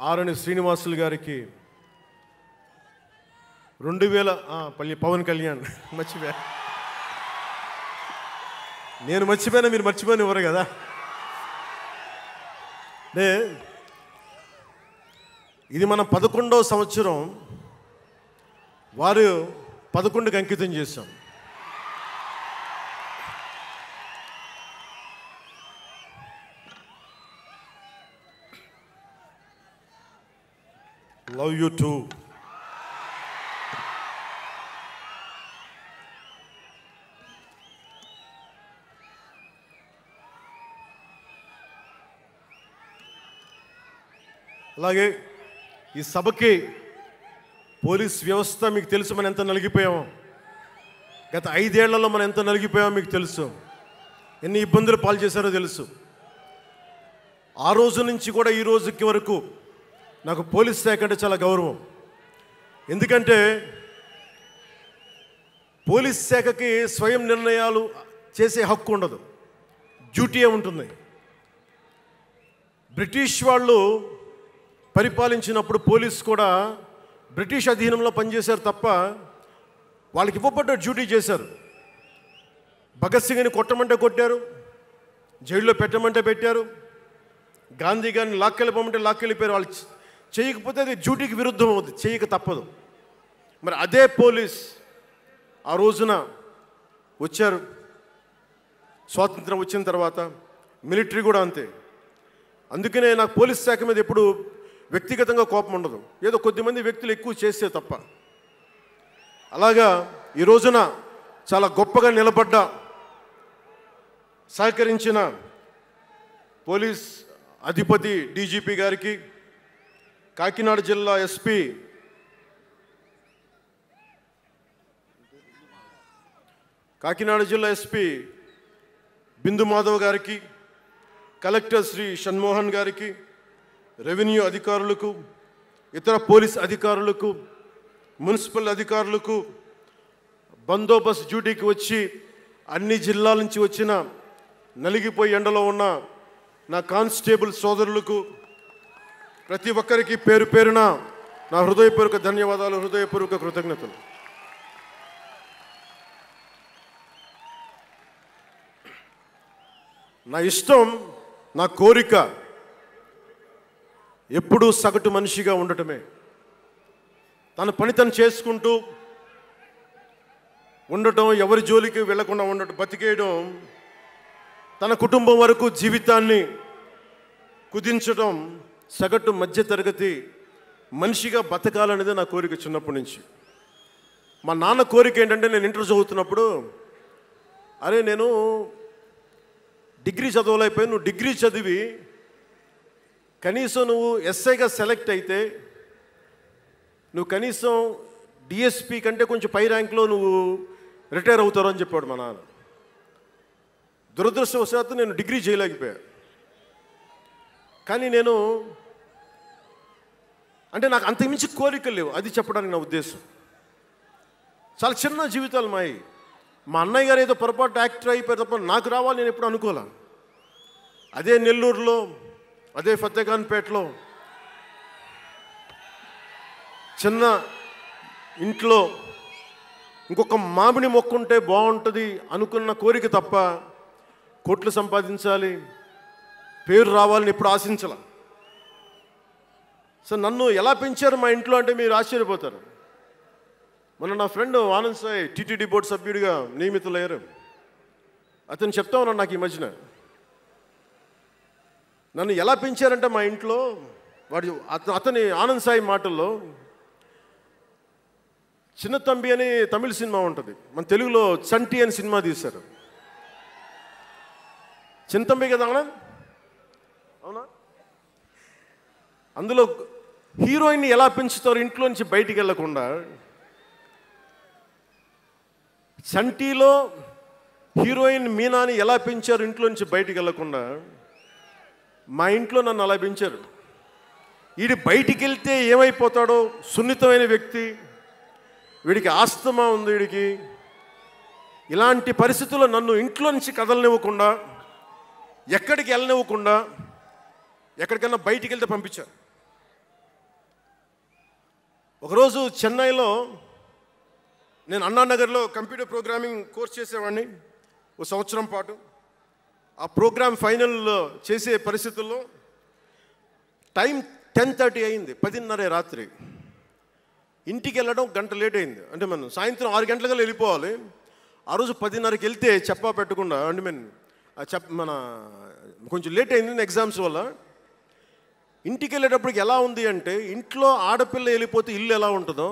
ఆరణి శ్రీనివాసులు గారికి, 2000 పవన్ కళ్యాణ్ మర్చిపోయా, నేను మర్చిపోయినా మీరు మర్చిపోయిన ఇవ్వరు కదా. ఇది మన 11వ సంవత్సరం, వారు 11కి అంకితం చేశాం. Love you two. అలాగే ఈ సభకి పోలీస్ వ్యవస్థ మీకు తెలుసు, మనం ఎంత నలిగిపోయామో. గత 5 ఏళ్లలో మనం ఎంత నలిగిపోయామో మీకు తెలుసు, ఎన్ని ఇబ్బందులు పాలు చేశారో తెలుసు. ఆ రోజు నుంచి కూడా ఈ రోజుకి వరకు నాకు పోలీస్ శాఖ అంటే చాలా గౌరవం. ఎందుకంటే పోలీస్ శాఖకి స్వయం నిర్ణయాలు చేసే హక్కు ఉండదు, డ్యూటీయే ఉంటుంది. బ్రిటిష్ వాళ్ళు పరిపాలించినప్పుడు పోలీస్ కూడా బ్రిటిష్ అధీనంలో పనిచేశారు తప్ప వాళ్ళకి ఇవ్వబడ్డ డ్యూటీ చేశారు. భగత్ సింగ్ని కొట్టమంటే కొట్టారు, జైల్లో పెట్టమంటే పెట్టారు, గాంధీ గారిని లాక్కెళ్ళిపోమంటే లాక్కెళ్ళిపోయారు. వాళ్ళు చేయకపోతే అది డ్యూటీకి విరుద్ధం అవుతుంది, చేయక తప్పదు. మరి అదే పోలీస్ ఆ రోజున వచ్చారు. స్వాతంత్రం వచ్చిన తర్వాత మిలిటరీ కూడా అంతే. అందుకనే నాకు పోలీస్ శాఖ మీద ఎప్పుడు వ్యక్తిగతంగా కోపం ఉండదు, ఏదో కొద్దిమంది వ్యక్తులు ఎక్కువ చేస్తే తప్ప. అలాగా ఈ రోజున చాలా గొప్పగా నిలబడ్డ, సహకరించిన పోలీస్ అధిపతి డీజీపీ గారికి, కాకినాడ జిల్లా ఎస్పీ బిందు మాధవ్ గారికి, కలెక్టర్ శ్రీ షణ్మోహన్ గారికి, రెవెన్యూ అధికారులకు, ఇతర పోలీస్ అధికారులకు, మున్సిపల్ అధికారులకు, బందోబస్తు డ్యూటీకి వచ్చి అన్ని జిల్లాల నుంచి వచ్చిన నలిగిపోయి ఎండలో ఉన్న నా కానిస్టేబుల్ సోదరులకు, ప్రతి ఒక్కరికి పేరు పేరున నా హృదయపూర్వక ధన్యవాదాలు, హృదయపూర్వక కృతజ్ఞతలు. నా ఇష్టం, నా కోరిక ఎప్పుడూ సగటు మనిషిగా ఉండటమే. తన పని తను చేసుకుంటూ ఉండటం, ఎవరి జోలికి వెళ్లకుండా ఉండటం, బతికేయడం, తన కుటుంబం వరకు జీవితాన్ని కుదించడం, సగటు మధ్యతరగతి మనిషిగా బతకాలనేది నా కోరిక చిన్నప్పటి నుంచి. మా నాన్న కోరిక ఏంటంటే, నేను ఇంటర్ చదువుతున్నప్పుడు, అరే నేను డిగ్రీ చదవలేకపోయి, నువ్వు డిగ్రీ చదివి కనీసం నువ్వు ఎస్ఐగా సెలెక్ట్ అయితే నువ్వు కనీసం డిఎస్పీ కంటే కొంచెం పై ర్యాంక్లో నువ్వు రిటైర్ అవుతారు అని చెప్పాడు మా నాన్న. దురదృష్టవశాత్తు నేను డిగ్రీ చేయలేకపోయా. కానీ నేను అంటే నాకు అంతకుమించి కోరికలు లేవు, అది చెప్పడానికి నా ఉద్దేశం. చాలా చిన్న జీవితాలు మాయి. మా అన్నయ్య గారు ఏదో పొరపాటు యాక్టర్ అయిపోయారు తప్ప నాకు రావాలి నేను ఎప్పుడు అనుకోలే. అదే నెల్లూరులో, అదే ఫతేఖాన్పేటలో చిన్న ఇంట్లో ఇంకొక మామిడి మొక్క ఉంటే బాగుంటుంది అనుకున్న కోరిక తప్ప కోట్లు సంపాదించాలి, పేరు రావాలని ఎప్పుడు ఆశించాల. సో నన్ను ఎలా పెంచారు మా ఇంట్లో అంటే మీరు ఆశ్చర్యపోతారు. మొన్న నా friend Anand Sai TTD board సభ్యుడిగా నియమితులయ్యారు. అతను చెప్తా ఉన్నాను నాకు ఈ మధ్యన, నన్ను ఎలా పెంచారంటే మా ఇంట్లో అతని ఆనంద్ సాయి మాటల్లో, చిన్న తంబి అని తమిళ సినిమా ఉంటుంది, మన తెలుగులో చంటి అని సినిమా తీశారు. చిన్న తంబి కదా ఆనంద్, అవునా? అందులో హీరోయిన్ని ఎలా పెంచుతారు ఇంట్లో నుంచి బయటికి వెళ్ళకుండా? చంటీలో హీరోయిన్ మీనాని ఎలా పెంచారు ఇంట్లో నుంచి బయటికి వెళ్ళకుండా? మా ఇంట్లో నన్ను అలా పెంచారు. వీడి బయటికి వెళ్తే ఏమైపోతాడో, సున్నితమైన వ్యక్తి, వీడికి ఆస్తమా ఉంది, వీడికి ఇలాంటి పరిస్థితుల్లో నన్ను ఇంట్లో నుంచి కదలనివ్వకుండా, ఎక్కడికి వెళ్ళనివ్వకుండా, ఎక్కడికైనా బయటికి వెళ్తే పంపించారు. ఒకరోజు చెన్నైలో నేను అన్నానగర్లో కంప్యూటర్ ప్రోగ్రామింగ్ కోర్స్ చేసేవాడిని ఒక సంవత్సరం పాటు. ఆ ప్రోగ్రామ్ ఫైనల్ చేసే పరిస్థితుల్లో టైం 10:30 అయింది, 10:30 రాత్రి. ఇంటికి వెళ్ళడం గంట లేట్ అయింది. అంటే మనం సాయంత్రం 6 గంటలకల్లా వెళ్ళిపోవాలి. ఆ రోజు 10:30కి వెళ్తే చెప్పా పెట్టకుండా, అంటే మన కొంచెం లేట్ అయింది ఎగ్జామ్స్ వల్ల. ఇంటికి వెళ్ళేటప్పటికి ఎలా ఉంది అంటే, ఇంట్లో ఆడపిల్ల వెళ్ళిపోతే ఇల్లు ఎలా ఉంటుందో,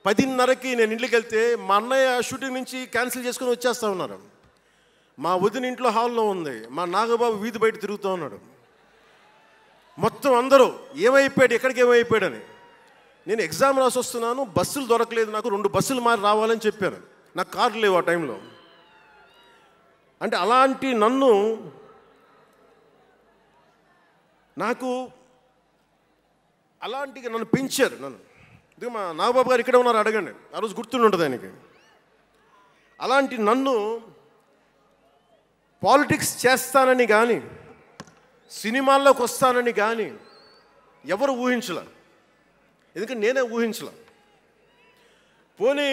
10:30కి నేను ఇంటికి వెళ్తే మా అన్నయ్య షూటింగ్ నుంచి క్యాన్సిల్ చేసుకొని వచ్చేస్తా ఉన్నారు. మా వదిన ఇంట్లో హాల్లో ఉంది, మా నాగబాబు వీధి బయట తిరుగుతూ ఉన్నాడు. మొత్తం అందరూ ఏమైపోయాడు, ఎక్కడికి ఏమైపోయాడని. నేను ఎగ్జామ్ రాసి వస్తున్నాను, బస్సులు దొరకలేదు నాకు, 2 బస్సులు మారి రావాలని చెప్పాను. నాకు కార్లు లేవు ఆ టైంలో. అంటే అలాంటి నన్ను పెంచారు నన్ను. ఇది మా నాగబాబు గారు ఇక్కడ ఉన్నారు, అడగండి, ఆ రోజు గుర్తుండి ఉంటుంది ఆయనకి. అలాంటి నన్ను పాలిటిక్స్ చేస్తానని కానీ, సినిమాల్లోకి వస్తానని కానీ ఎవరు ఊహించలే. ఎందుకంటే నేనే ఊహించలే. పోనీ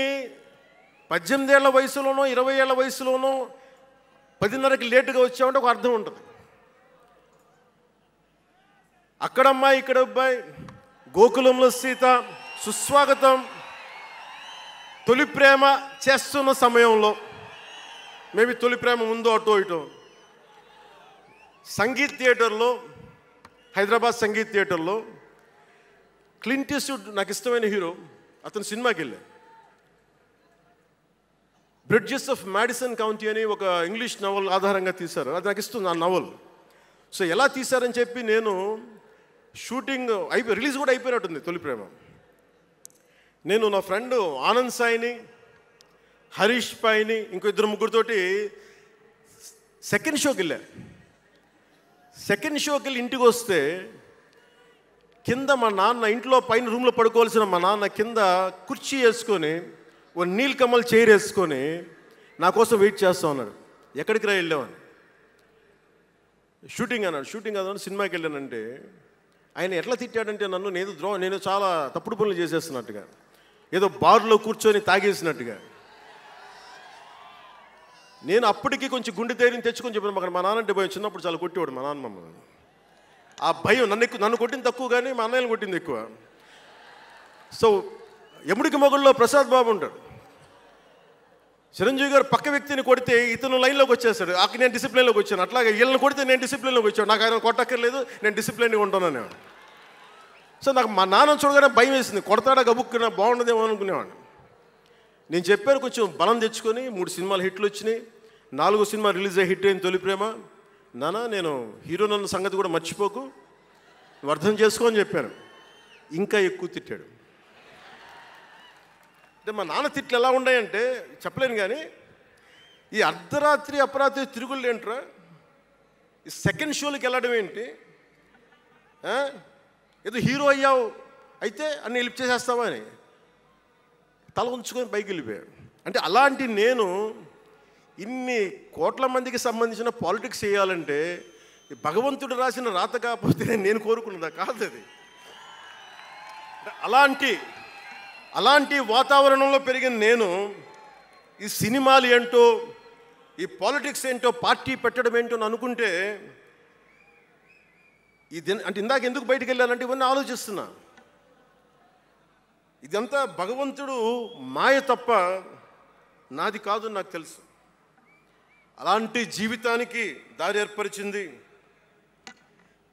18 ఏళ్ల వయసులోనో 20 ఏళ్ల వయసులోనో 10:30కి లేటుగా వచ్చామంటే ఒక అర్థం ఉంటుంది. అక్కడమ్మాయి ఇక్కడ అబ్బాయి, గోకులంలో సీత, సుస్వాగతం, తొలి ప్రేమ చేస్తున్న సమయంలో, మేబీ తొలి ప్రేమ ముందు అటో ఇటో, సంగీత్ థియేటర్లో, హైదరాబాద్ సంగీత్ థియేటర్లో క్లింట్ ఈస్ట్వుడ్ నాకు ఇష్టమైన హీరో, అతను సినిమాకి వెళ్ళా. బ్రిడ్జెస్ ఆఫ్ మాడిసన్ కౌంటీ అని ఒక ఇంగ్లీష్ నవల్ ఆధారంగా తీశారు. అది నాకు ఇస్తుంది ఆ నవల్. సో ఎలా తీశారని చెప్పి నేను షూటింగ్ రిలీజ్ కూడా అయిపోయినట్టుంది తొలి ప్రేమ. నేను నా ఫ్రెండ్ ఆనంద్ సాయిని, హరీష్ పాయిని, ఇంకో 2-3తోటి సెకండ్ షోకి వెళ్ళా. సెకండ్ షోకి వెళ్ళి ఇంటికి వస్తే కింద మా నాన్న, ఇంట్లో పైన రూమ్లో పడుకోవాల్సిన మా నాన్న కింద కుర్చీ వేసుకొని, ఓ నీల్ కమల్ చైర్ వేసుకొని నా కోసం వెయిట్ చేస్తూ ఉన్నాడు. ఎక్కడికి రా వెళ్ళామని. షూటింగ్ అన్నాడు. షూటింగ్ అన్నాడు, సినిమాకి వెళ్ళానంటే ఆయన ఎట్లా తిట్టాడంటే నన్ను, నేను చాలా తప్పుడు పనులు చేసేస్తున్నట్టుగా, ఏదో బార్లో కూర్చొని తాగేసినట్టుగా. నేను అప్పటికి కొంచెం గుండె ధైర్యం తెచ్చుకొని చెప్పాను. అక్కడ మా నాన్నంటే భయం, చిన్నప్పుడు చాలా కొట్టేవాడు మా నాన్న మమ్మల్ని. ఆ భయం నన్ను కొట్టింది తక్కువ కానీ మా అన్నయ్యని కొట్టింది ఎక్కువ. సో యముడికి మొగుళ్ళలో ప్రసాద్ బాబు ఉంటాడు. చిరంజీవి గారు పక్క వ్యక్తిని కొడితే ఇతను లైన్లోకి వచ్చేస్తాడు. అక్కడ నేను డిసిప్లిన్లోకి వచ్చాను. అట్లాగే వీళ్ళని కొడితే నేను డిసిప్లిన్లోకి వచ్చాను. నాకు ఆయన కొట్టక్కర్లేదు, నేను డిసిప్లిన్గా ఉంటాను. సో నాకు మా నాన్న చూడగానే భయం వేసింది. కొడతాడా గబుక్కున బాగుండదేమో అనుకునేవాడిని. నేను చెప్పాను, కొంచెం బలం తెచ్చుకొని 3 సినిమాలు హిట్లు వచ్చినాయి, 4వ సినిమా రిలీజ్ అయ్యి హిట్ అయింది తొలి ప్రేమ. నాన్న నేను హీరో నన్న సంగతి కూడా మర్చిపోకు, నువ్వు అర్థం చేసుకో అని చెప్పాను. ఇంకా ఎక్కువ తిట్టాడు. అంటే మా నాన్న తిట్లు ఎలా ఉన్నాయంటే చెప్పలేను. కానీ ఈ అర్ధరాత్రి అపరాత్రి తిరుగుళ్ళు ఏంట్రా, ఈ సెకండ్ షోలకి వెళ్ళడం ఏంటి, ఏదో హీరో అయ్యావు అయితే అన్ని హెల్ప్ చేసేస్తావా అని తల ఉంచుకొని పైకి వెళ్ళిపోయాడు. అంటే అలాంటి నేను ఇన్ని కోట్ల మందికి సంబంధించిన పాలిటిక్స్ చేయాలంటే భగవంతుడు రాసిన రాత కాకపోతే నేను కోరుకున్నదా కాదు అది. అలాంటి వాతావరణంలో పెరిగిన నేను ఈ సినిమాలు ఏంటో, ఈ పాలిటిక్స్ ఏంటో, పార్టీ పెట్టడం ఏంటో అని అనుకుంటే అంటే ఇందాక ఎందుకు బయటికి వెళ్ళాలంటే ఇవన్నీ ఆలోచిస్తున్నా. ఇదంతా భగవంతుడు మాయ తప్ప నాది కాదు నాకు తెలుసు. అలాంటి జీవితానికి దారి ఏర్పరిచింది,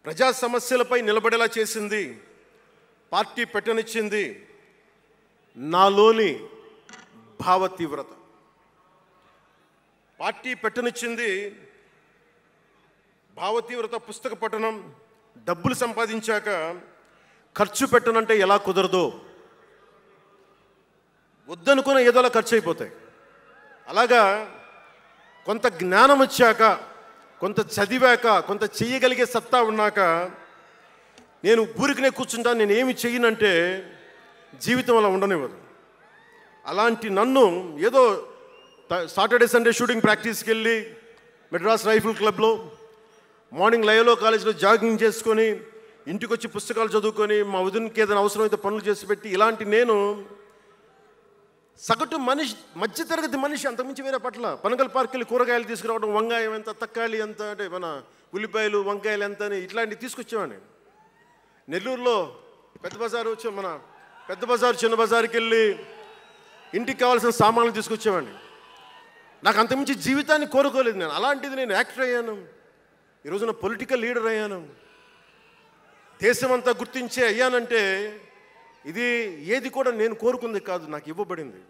ప్రజా సమస్యలపై నిలబడేలా చేసింది, పార్టీ పెట్టనిచ్చింది నాలోని భావ తీవ్రత. పార్టీ పెట్టనిచ్చింది భావ తీవ్రత, పుస్తక పఠనం, డబ్బులు సంపాదించాక ఖర్చు పెట్టనంటే ఎలా కుదరదో, వద్దనుకున్న ఏదోలా ఖర్చు అయిపోతాయి. అలాగా కొంత జ్ఞానం వచ్చాక, కొంత చదివాక, కొంత చెయ్యగలిగే సత్తా ఉన్నాక నేను ఊరికనే కూర్చుంటాను, నేను ఏమి చెయ్యనంటే జీవితం అలా ఉండనివ్వదు. అలాంటి నన్ను ఏదో సాటర్డే సండే షూటింగ్ ప్రాక్టీస్కి వెళ్ళి మెడ్రాస్ రైఫిల్ క్లబ్లో, మార్నింగ్ లయలో కాలేజీలో జాగింగ్ చేసుకొని, ఇంటికి వచ్చి పుస్తకాలు చదువుకొని, మా వదినకి ఏదైనా అవసరమైతే పనులు చేసి పెట్టి, ఇలాంటి నేను సగటు మనిషి, మధ్యతరగతి మనిషి, అంతకుమించి వేరే పట్ల. పనగల్ పార్క్ వెళ్ళి కూరగాయలు తీసుకురావడం, వంకాయ ఎంత, తక్కాలి ఎంత, అంటే మన ఉల్లిపాయలు వంకాయలు ఎంత అని ఇట్లాంటివి తీసుకొచ్చేవాడిని. నెల్లూరులో పెద్ద బజారు వచ్చి, మన పెద్ద బజారు చిన్న బజారుకి వెళ్ళి ఇంటికి కావాల్సిన సామాన్లు తీసుకొచ్చేవాడిని. నాకు అంతకుమించి జీవితాన్ని కోరుకోలేదు నేను. అలాంటిది నేను యాక్టర్ అయ్యాను, ఈరోజున పొలిటికల్ లీడర్ అయ్యాను, దేశమంతా గుర్తించే అయ్యానంటే ఇది ఏది కూడా నేను కోరుకుంది కాదు, నాకు ఇవ్వబడింది.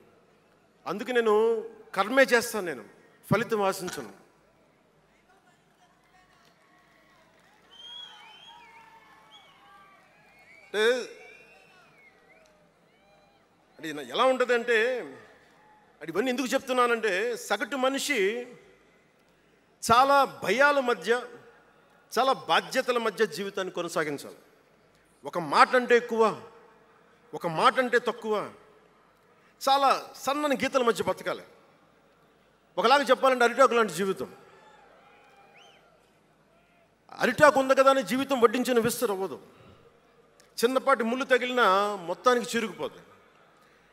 అందుకే నేను కర్మే చేస్తాను, నేను ఫలితం ఆశించను. అంటే ఎలా ఉంటుందంటే, అది ఇవన్నీ ఎందుకు చెప్తున్నానంటే, సగటు మనిషి చాలా భయాల మధ్య, చాలా బాధ్యతల మధ్య జీవితాన్ని కొనసాగించాలి. ఒక మాట అంటే ఎక్కువ, ఒక మాట అంటే తక్కువ, చాలా సన్నని గీతల మధ్య బతకాలి. ఒకలాగా చెప్పాలంటే అరిటాకు లాంటి జీవితం. అరిటాకు ఉంది కదా అని జీవితం వడ్డించిన విస్తరు అవ్వదు. చిన్నపాటి ముళ్ళు తగిలినా మొత్తానికి చిరుగుపోతుంది.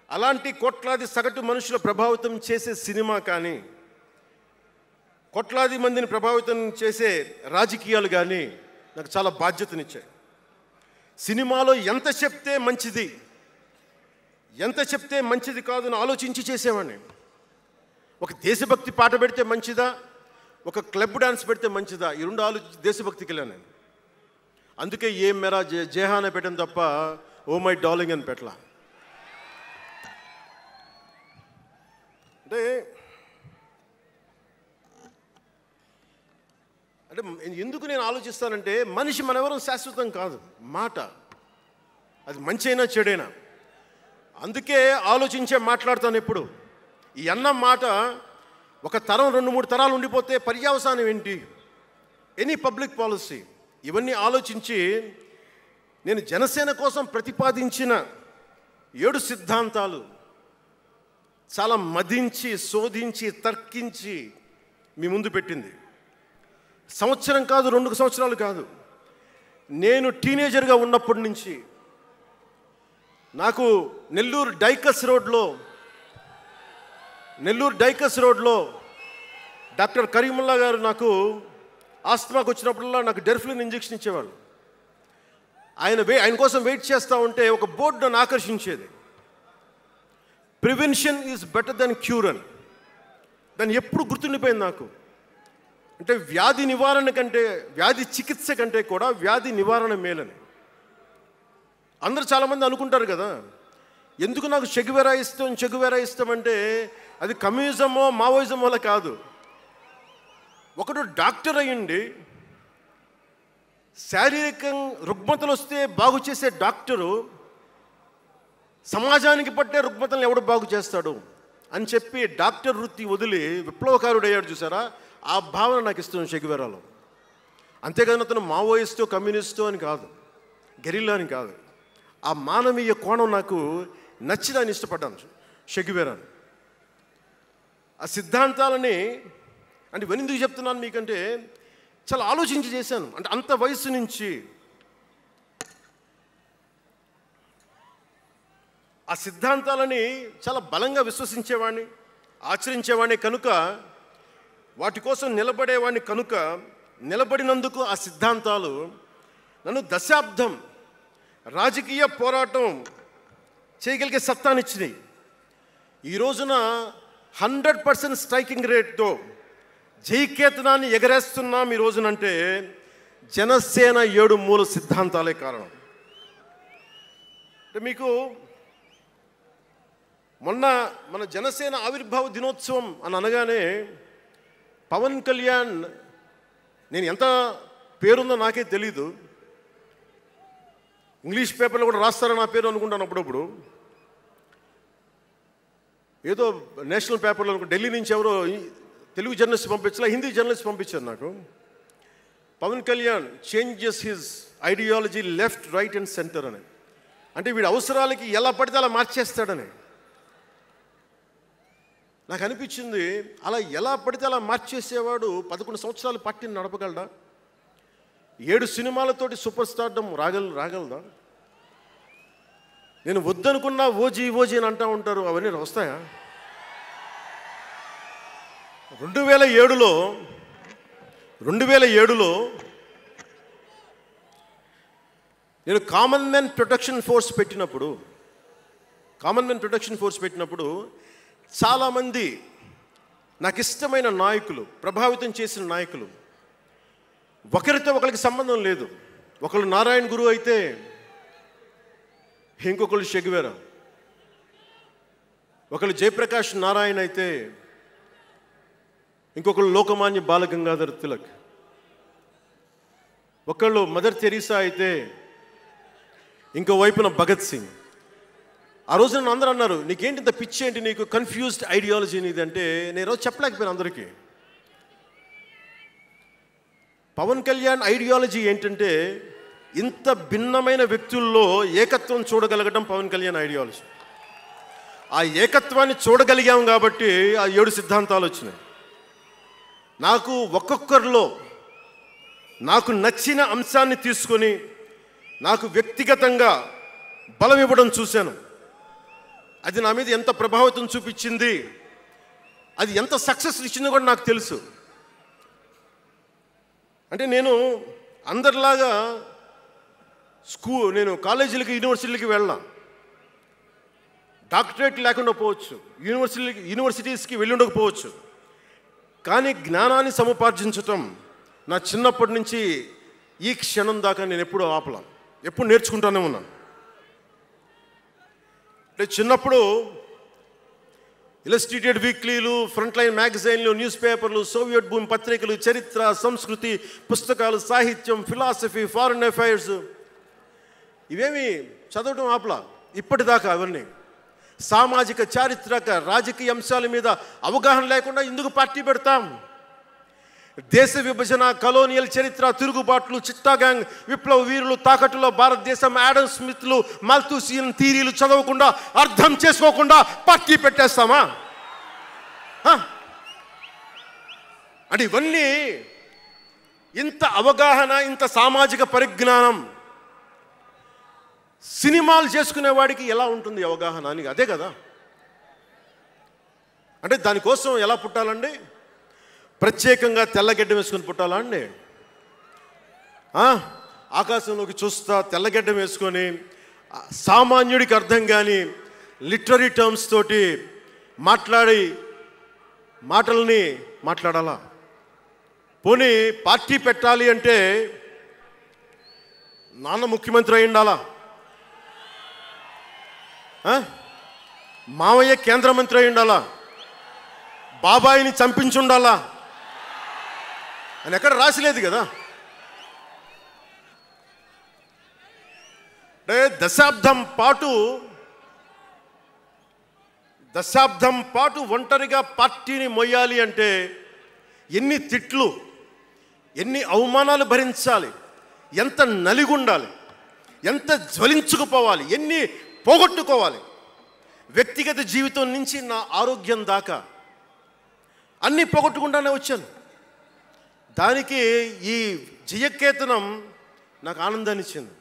అలాంటి కోట్లాది సగటు మనుషుల ప్రభావితం చేసే సినిమా కానీ, కోట్లాది మందిని ప్రభావితం చేసే రాజకీయాలు కానీ నాకు చాలా బాధ్యతనిచ్చాయి. సినిమాలో ఎంత చెప్తే మంచిది, ఎంత చెప్తే మంచిది కాదని ఆలోచించి చేసేవాడిని. ఒక దేశభక్తి పాట పెడితే మంచిదా, ఒక క్లబ్ డాన్స్ పెడితే మంచిదా, ఈ రెండు ఆలోచించి దేశభక్తికి వెళ్ళాను నేను. అందుకే ఏ మేరా జేహానే పెట్టాను తప్ప ఓ మై డార్లింగ్ అని పెట్టలా. అంటే అంటే ఎందుకు నేను ఆలోచిస్తానంటే, మనిషి మనెవరం శాశ్వతం కాదు. మాట అది మంచి అయినా చెడైనా, అందుకే ఆలోచించే మాట్లాడతాను ఎప్పుడు. ఈ అన్న మాట ఒక తరం 2-3 తరాలు ఉండిపోతే పర్యవసానం ఏంటి, ఎనీ పబ్లిక్ పాలసీ, ఇవన్నీ ఆలోచించి నేను జనసేన కోసం ప్రతిపాదించిన 7 సిద్ధాంతాలు చాలా మదించి, శోధించి, తర్కించి మీ ముందు పెట్టింది. సంవత్సరం కాదు, 2 సంవత్సరాలు కాదు, నేను టీనేజర్గా ఉన్నప్పటి నుంచి నాకు నెల్లూరు డైకస్ రోడ్లో డాక్టర్ కరీముల్లా గారు నాకు ఆస్తమాకు వచ్చినప్పుడల్లా నాకు డెర్ఫ్లిన్ ఇంజెక్షన్ ఇచ్చేవాళ్ళు. ఆయన కోసం వెయిట్ చేస్తూ ఉంటే ఒక బోర్డు నన్ను ఆకర్షించేది, prevention is better than cure అని. దాన్ని ఎప్పుడు గుర్తుండిపోయింది నాకు. అంటే వ్యాధి నివారణ కంటే, వ్యాధి చికిత్స కంటే కూడా వ్యాధి నివారణ మేలని. అందరూ చాలామంది అనుకుంటారు కదా, ఎందుకు నాకు చెగువెరా ఇష్టం అంటే అది కమ్యూనిజమో మావోయిజమో కాదు. ఒకడు డాక్టర్ అయ్యండి, శారీరకం రుగ్మతలు వస్తే బాగు చేసే డాక్టరు సమాజానికి పట్టే రుగ్మతలను ఎవడు బాగు చేస్తాడు అని చెప్పి డాక్టర్ వృత్తి వదిలి విప్లవకారుడు అయ్యాడు చూసారా, ఆ భావన నాకు ఇస్తుంది చెగువెరాలో. అంతేకాదు అతను మావోయిస్టో కమ్యూనిస్టో అని కాదు, గెరిల్లా అని కాదు, ఆ మానవీయ కోణం నాకు నచ్చి దాన్ని ఇష్టపడ్డాను చెగువెరాను. ఆ సిద్ధాంతాలని అంటే ఇవన్నీ ఎందుకు చెప్తున్నాను మీకంటే, చాలా ఆలోచించి చేశాను. అంటే అంత వయసు నుంచి ఆ సిద్ధాంతాలని చాలా బలంగా విశ్వసించేవాడిని, ఆచరించేవాడిని కనుక, వాటి కోసం నిలబడేవాడిని కనుక, నిలబడినందుకు ఆ సిద్ధాంతాలు నన్ను దశాబ్దం రాజకీయ పోరాటం చేయగలిగే సత్తానిచ్చినాయి. ఈ రోజున 100% స్ట్రైకింగ్ రేట్తో జైకేతనాన్ని ఎగరేస్తున్నాం ఈ రోజునంటే జనసేన 7 మూల సిద్ధాంతాలే కారణం. అంటే మీకు మొన్న మన జనసేన ఆవిర్భావ దినోత్సవం అని అనగానే పవన్ కళ్యాణ్, నేను ఎంత పేరుందో నాకే తెలీదు, ఇంగ్లీష్ పేపర్లో కూడా రాస్తారని నా పేరు అనుకుంటాను అప్పుడప్పుడు. ఏదో నేషనల్ పేపర్లో ఢిల్లీ నుంచి ఎవరో తెలుగు జర్నలిస్ట్ పంపించలే, హిందీ జర్నలిస్ట్ పంపించారు నాకు. Pawan Kalyan changes his ideology left, right and centre అని. అంటే వీడి అవసరాలకి ఎలా పడితే అలా మార్చేస్తాడని నాకు అనిపించింది. అలా ఎలా పడితే అలా మార్చేసేవాడు 11 సంవత్సరాలు పార్టీని నడపగలడా? 7 సినిమాలతోటి సూపర్ స్టార్డమ్ రాగలదా? నేను వద్దనుకున్నా ఓజీ అని అంటూ ఉంటారు, అవన్నీ వస్తాయా? 2007లో నేను కామన్ మ్యాన్ ప్రొటెక్షన్ ఫోర్స్ పెట్టినప్పుడు చాలామంది నాకు ఇష్టమైన నాయకులు, ప్రభావితం చేసిన నాయకులు, ఒకరితో ఒకరికి సంబంధం లేదు. ఒకళ్ళు నారాయణ గురు అయితే ఇంకొకళ్ళు షెగువేరా, ఒకళ్ళు జయప్రకాష్ నారాయణ అయితే ఇంకొకళ్ళు లోకమాన్య బాలగంగాధర్ తిలక్, ఒకళ్ళు మదర్ తెరీసా అయితే ఇంకో వైపున భగత్ సింగ్. ఆ రోజు నన్ను అందరూ అన్నారు, నీకేంటి ఇంత పిచ్చి ఏంటి, నీకు కన్ఫ్యూజ్డ్ ఐడియాలజీ నీది అంటే నేను రోజు చెప్పలేకపోయాను అందరికీ. పవన్ కళ్యాణ్ ఐడియాలజీ ఏంటంటే ఇంత భిన్నమైన వ్యక్తుల్లో ఏకత్వం చూడగలగడం పవన్ కళ్యాణ్ ఐడియాలజీ. ఆ ఏకత్వాన్ని చూడగలిగాం కాబట్టి ఆ 7 సిద్ధాంతాలు వచ్చినాయి. నాకు ఒక్కొక్కరిలో నాకు నచ్చిన అంశాన్ని తీసుకొని నాకు వ్యక్తిగతంగా బలం ఇవ్వడం చూశాను. అది నా మీద ఎంత ప్రభావితం చూపించింది, అది ఎంత సక్సెస్ ఇచ్చిందో కూడా నాకు తెలుసు. అంటే నేను అందరిలాగా నేను కాలేజీలకి యూనివర్సిటీలకి వెళ్ళా, డాక్టరేట్ లేకుండా పోవచ్చు, యూనివర్సిటీస్కి వెళ్ళి ఉండకపోవచ్చు, కానీ జ్ఞానాన్ని సముపార్జించటం నా చిన్నప్పటి నుంచి ఈ క్షణం దాకా నేను ఎప్పుడూ ఆపలా, ఎప్పుడు నేర్చుకుంటానే ఉన్నాను. అంటే చిన్నప్పుడు ఇలస్ట్రేటెడ్ వీక్లీలు, ఫ్రంట్ లైన్ మ్యాగజైన్లు, న్యూస్ పేపర్లు, సోవియట్ భూమి పత్రికలు, చరిత్ర, సంస్కృతి పుస్తకాలు, సాహిత్యం, ఫిలాసఫీ, ఫారిన్ అఫైర్స్ ఇవేమి చదవటం ఆపలా ఇప్పటిదాకా. అవన్నీ సామాజిక, చారిత్రక, రాజకీయ అంశాల మీద అవగాహన లేకుండా ఎందుకు పార్టీ పెడతాం? దేశ విభజన, కలోనియల్ చరిత్ర, తిరుగుబాట్లు, చిట్టా గ్యాంగ్, విప్లవ వీరులు, తాకట్టులో భారతదేశం, యాడమ్ స్మిత్లు, మాల్థూసియన్ థీరీలు చదవకుండా, అర్థం చేసుకోకుండా పార్టీ పెట్టేస్తామా? అంటే ఇవన్నీ ఇంత అవగాహన, ఇంత సామాజిక పరిజ్ఞానం సినిమాలు చేసుకునేవాడికి ఎలా ఉంటుంది అవగాహన అని? అదే కదా. అంటే దానికోసం ఎలా పుట్టాలండి? ప్రత్యేకంగా తెల్లగడ్డం వేసుకొని పుట్టాలా అండి? ఆకాశంలోకి చూస్తా తెల్లగడ్డం వేసుకొని సామాన్యుడికి అర్థం కాని లిటరీ టర్మ్స్ తోటి మాటల్ని మాట్లాడాలా? పోనీ పార్టీ పెట్టాలి అంటే నాన్న ముఖ్యమంత్రి అయి ఉండాలా? మావయ్య కేంద్ర మంత్రి అయి ఉండాలా? బాబాయిని చంపించి ఉండాలా అని ఎక్కడ రాసిలేదు కదా. అంటే దశాబ్దం పాటు ఒంటరిగా పార్టీని మొయ్యాలి అంటే ఎన్ని తిట్లు, ఎన్ని అవమానాలు భరించాలి, ఎంత నలిగుండాలి, ఎంత జ్వలించుకుపోవాలి, ఎన్ని పోగొట్టుకోవాలి. వ్యక్తిగత జీవితం నుంచి నా ఆరోగ్యం దాకా అన్నీ పోగొట్టుకుంటానే వచ్చాను. దానికి ఈ జయకేతనం నాకు ఆనందాన్ని ఇచ్చింది.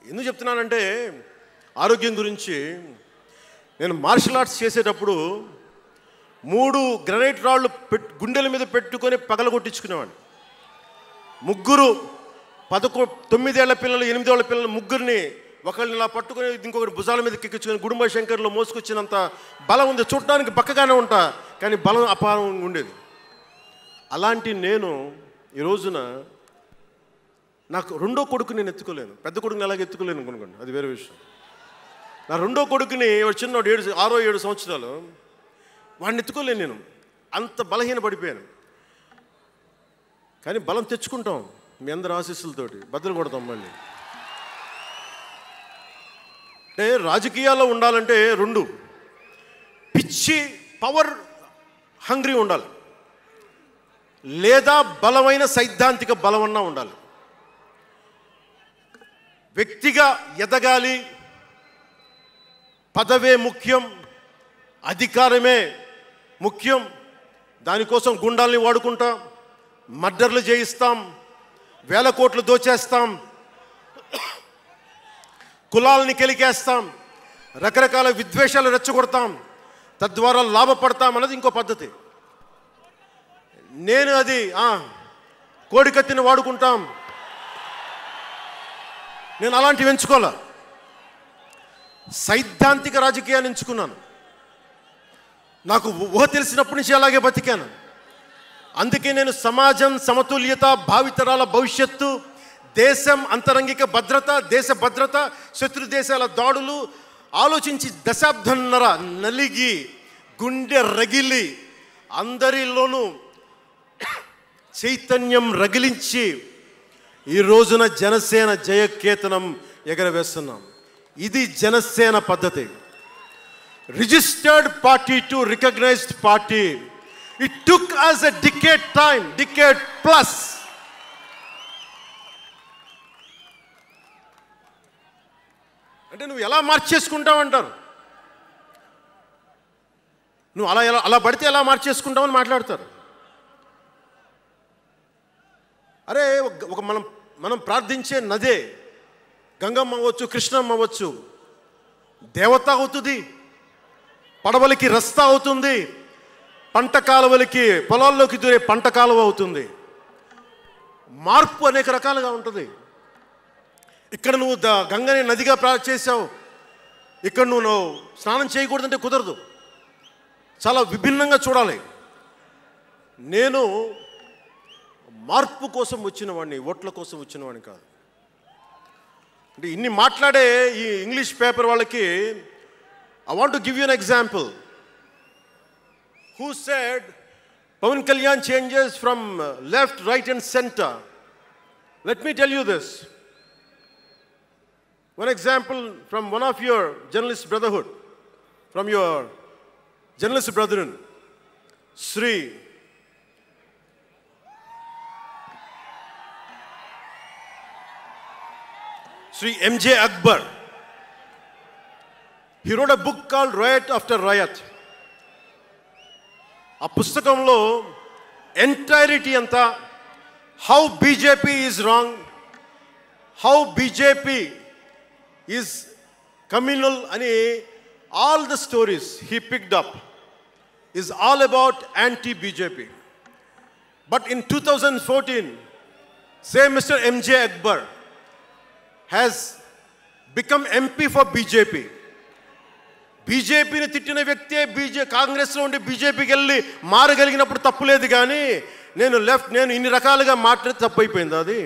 ఎందుకు చెప్తున్నానంటే ఆరోగ్యం గురించి. నేను మార్షల్ ఆర్ట్స్ చేసేటప్పుడు 3 గ్రనైట్ రాళ్ళు గుండెల మీద పెట్టుకొని పగలగొట్టించుకునేవాడిని. 9 ఏళ్ల పిల్లలు, 8 ఏళ్ల పిల్లలు ముగ్గురిని ఒకళ్ళని ఇలా పట్టుకొని ఇంకొకటి భుజాల మీద ఎక్కించుకొని గుడుంబ శంకర్లో మోసుకొచ్చినంత బలం ఉంది. చూడటానికి బక్కగానే ఉంటా, కానీ బలం అపారం ఉండేది. అలాంటి నేను ఈ రోజున నాకు రెండో కొడుకు నేను ఎత్తుకోలేను. పెద్ద కొడుకుని ఎలాగ ఎత్తుకోలేను అనుకోండి, అది వేరే విషయం. నా రెండో కొడుకుని చిన్నోడు 6-7 సంవత్సరాలు, వాడిని ఎత్తుకోలేను నేను, అంత బలహీన పడిపోయాను. కానీ బలం తెచ్చుకుంటాం. మీ అందరి ఆశీస్సులతోటి బద్దలు కొడతాం మళ్ళీ. అంటే రాజకీయాల్లో ఉండాలంటే రెండు, పిచ్చి పవర్ హంగ్రీ ఉండాలి, లేదా బలమైన సైద్ధాంతిక బలమన్నా ఉండాలి. వ్యక్తిగా ఎదగాలి, పదవే ముఖ్యం, అధికారమే ముఖ్యం, దానికోసం గుండాల్ని వాడుకుంటాం, మర్డర్లు చేయిస్తాం, వేల కోట్లు దోచేస్తాం, కులాలని కెలికేస్తాం, రకరకాల విద్వేషాలు రెచ్చగొడతాం, తద్వారా లాభపడతాం అన్నది ఇంకో పద్ధతి. నేను అది కోడికత్తిని వాడుకుంటాం, నేను అలాంటివి ఎంచుకోలే. సైద్ధాంతిక రాజకీయాన్ని ఎంచుకున్నాను. నాకు ఊహ తెలిసినప్పటి నుంచి అలాగే బతికాను. అందుకే నేను సమాజం, సమతుల్యత, భావితరాల భవిష్యత్తు, దేశం అంతరంగిక భద్రత, దేశ భద్రత, శత్రు దేశాల దాడులు ఆలోచించి దశాబ్దంన్నర నలిగి గుండె రగిలి అందరిలోనూ చైతన్యం రగిలించి ఈ రోజున జనసేన జయకేతనం ఎగరవేస్తున్నాం. ఇది జనసేన పద్ధతి. Registered party to recognised party. It took us a decade plus. అంటే నువ్వు ఎలా మార్చేసుకుంటావు అంటారు. నువ్వు అలా పడితే ఎలా మార్చేసుకుంటావని మాట్లాడతారు. అరే ఒక మనం ప్రార్థించే నదే, గంగమ్మ అవ్వచ్చు, కృష్ణమ్మ అవ్వచ్చు, దేవత అవుతుంది, పడవలకి రస్తా అవుతుంది, పంట కాలువలకి పొలాల్లోకి దూరే పంట కాలువ అవుతుంది. మార్పు అనేక రకాలుగా ఉంటుంది. ఇక్కడ నువ్వు గంగని నదిగా చేసావు, ఇక్కడ నువ్వు స్నానం చేయకూడదంటే కుదరదు. చాలా విభిన్నంగా చూడాలి. నేను మార్పు కోసం వచ్చిన వాడిని, ఓట్ల కోసం వచ్చిన వాడిని కాదు. అంటే ఇన్ని మాట్లాడే ఈ ఇంగ్లీష్ పేపర్ వాళ్ళకి I want to give you an example. Who said Pawan Kalyan changes from left, right and center? Let me tell you this. One example from one of your journalist brotherhood, from your journalist brethren, Sri M.J. Akbar. He wrote a book called Riot After Riot. ఆ పుస్తకంలో entirety అంతా how BJP is wrong, how BJP is communal అని all the stories he picked up is all about anti BJP. But in 2014 same Mister M.J. Akbar has become MP for BJP. బీజేపీని తిట్టిన వ్యక్తే కాంగ్రెస్లో ఉండి బీజేపీకి వెళ్ళి మారగలిగినప్పుడు తప్పులేదు. కానీ నేను ఇన్ని రకాలుగా మాట్లాడి తప్పు అయిపోయింది అది.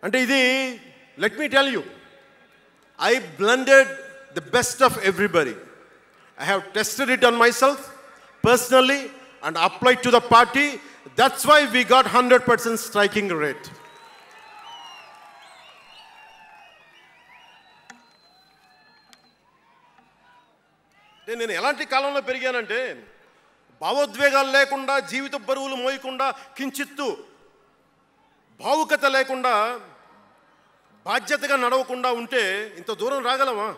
అంటే ఇది let me tell you, I blended the best of everybody. I have tested it on myself personally and applied to the party. That's why we got 100% striking rate. నేను ఎలాంటి కాలంలో పెరిగానంటే భావోద్వేగాలు లేకుండా, జీవిత బరువులు మోయకుండా, కించిత్తు భావుకత లేకుండా, బాధ్యతగా నడవకుండా ఉంటే ఇంత దూరం రాగలమా?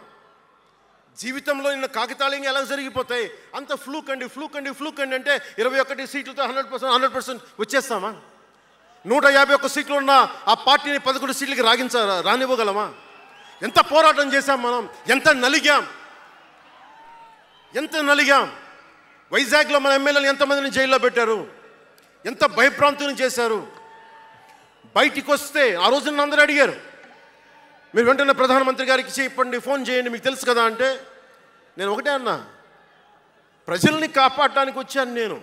జీవితంలో నిన్న కాగితాళంగా ఎలా జరిగిపోతాయి? అంత ఫ్లూక్ అండి అంటే 21 సీట్లతో 100% వచ్చేస్తామా? 151 సీట్లు ఉన్న ఆ పార్టీని 11 సీట్లకి రానివ్వగలమా? ఎంత పోరాటం చేశాం మనం, ఎంత నలిగాం. వైజాగ్లో మన ఎమ్మెల్యేలు ఎంతమందిని జైల్లో పెట్టారు, ఎంత భయభ్రాంతులను చేశారు. బయటికి వస్తే ఆ రోజు నన్ను అందరూ అడిగారు, మీరు వెంటనే ప్రధానమంత్రి గారికి చెప్పండి, ఫోన్ చేయండి, మీకు తెలుసు కదా అంటే నేను ఒకటే అన్నా, ప్రజల్ని కాపాడటానికి వచ్చాను నేను,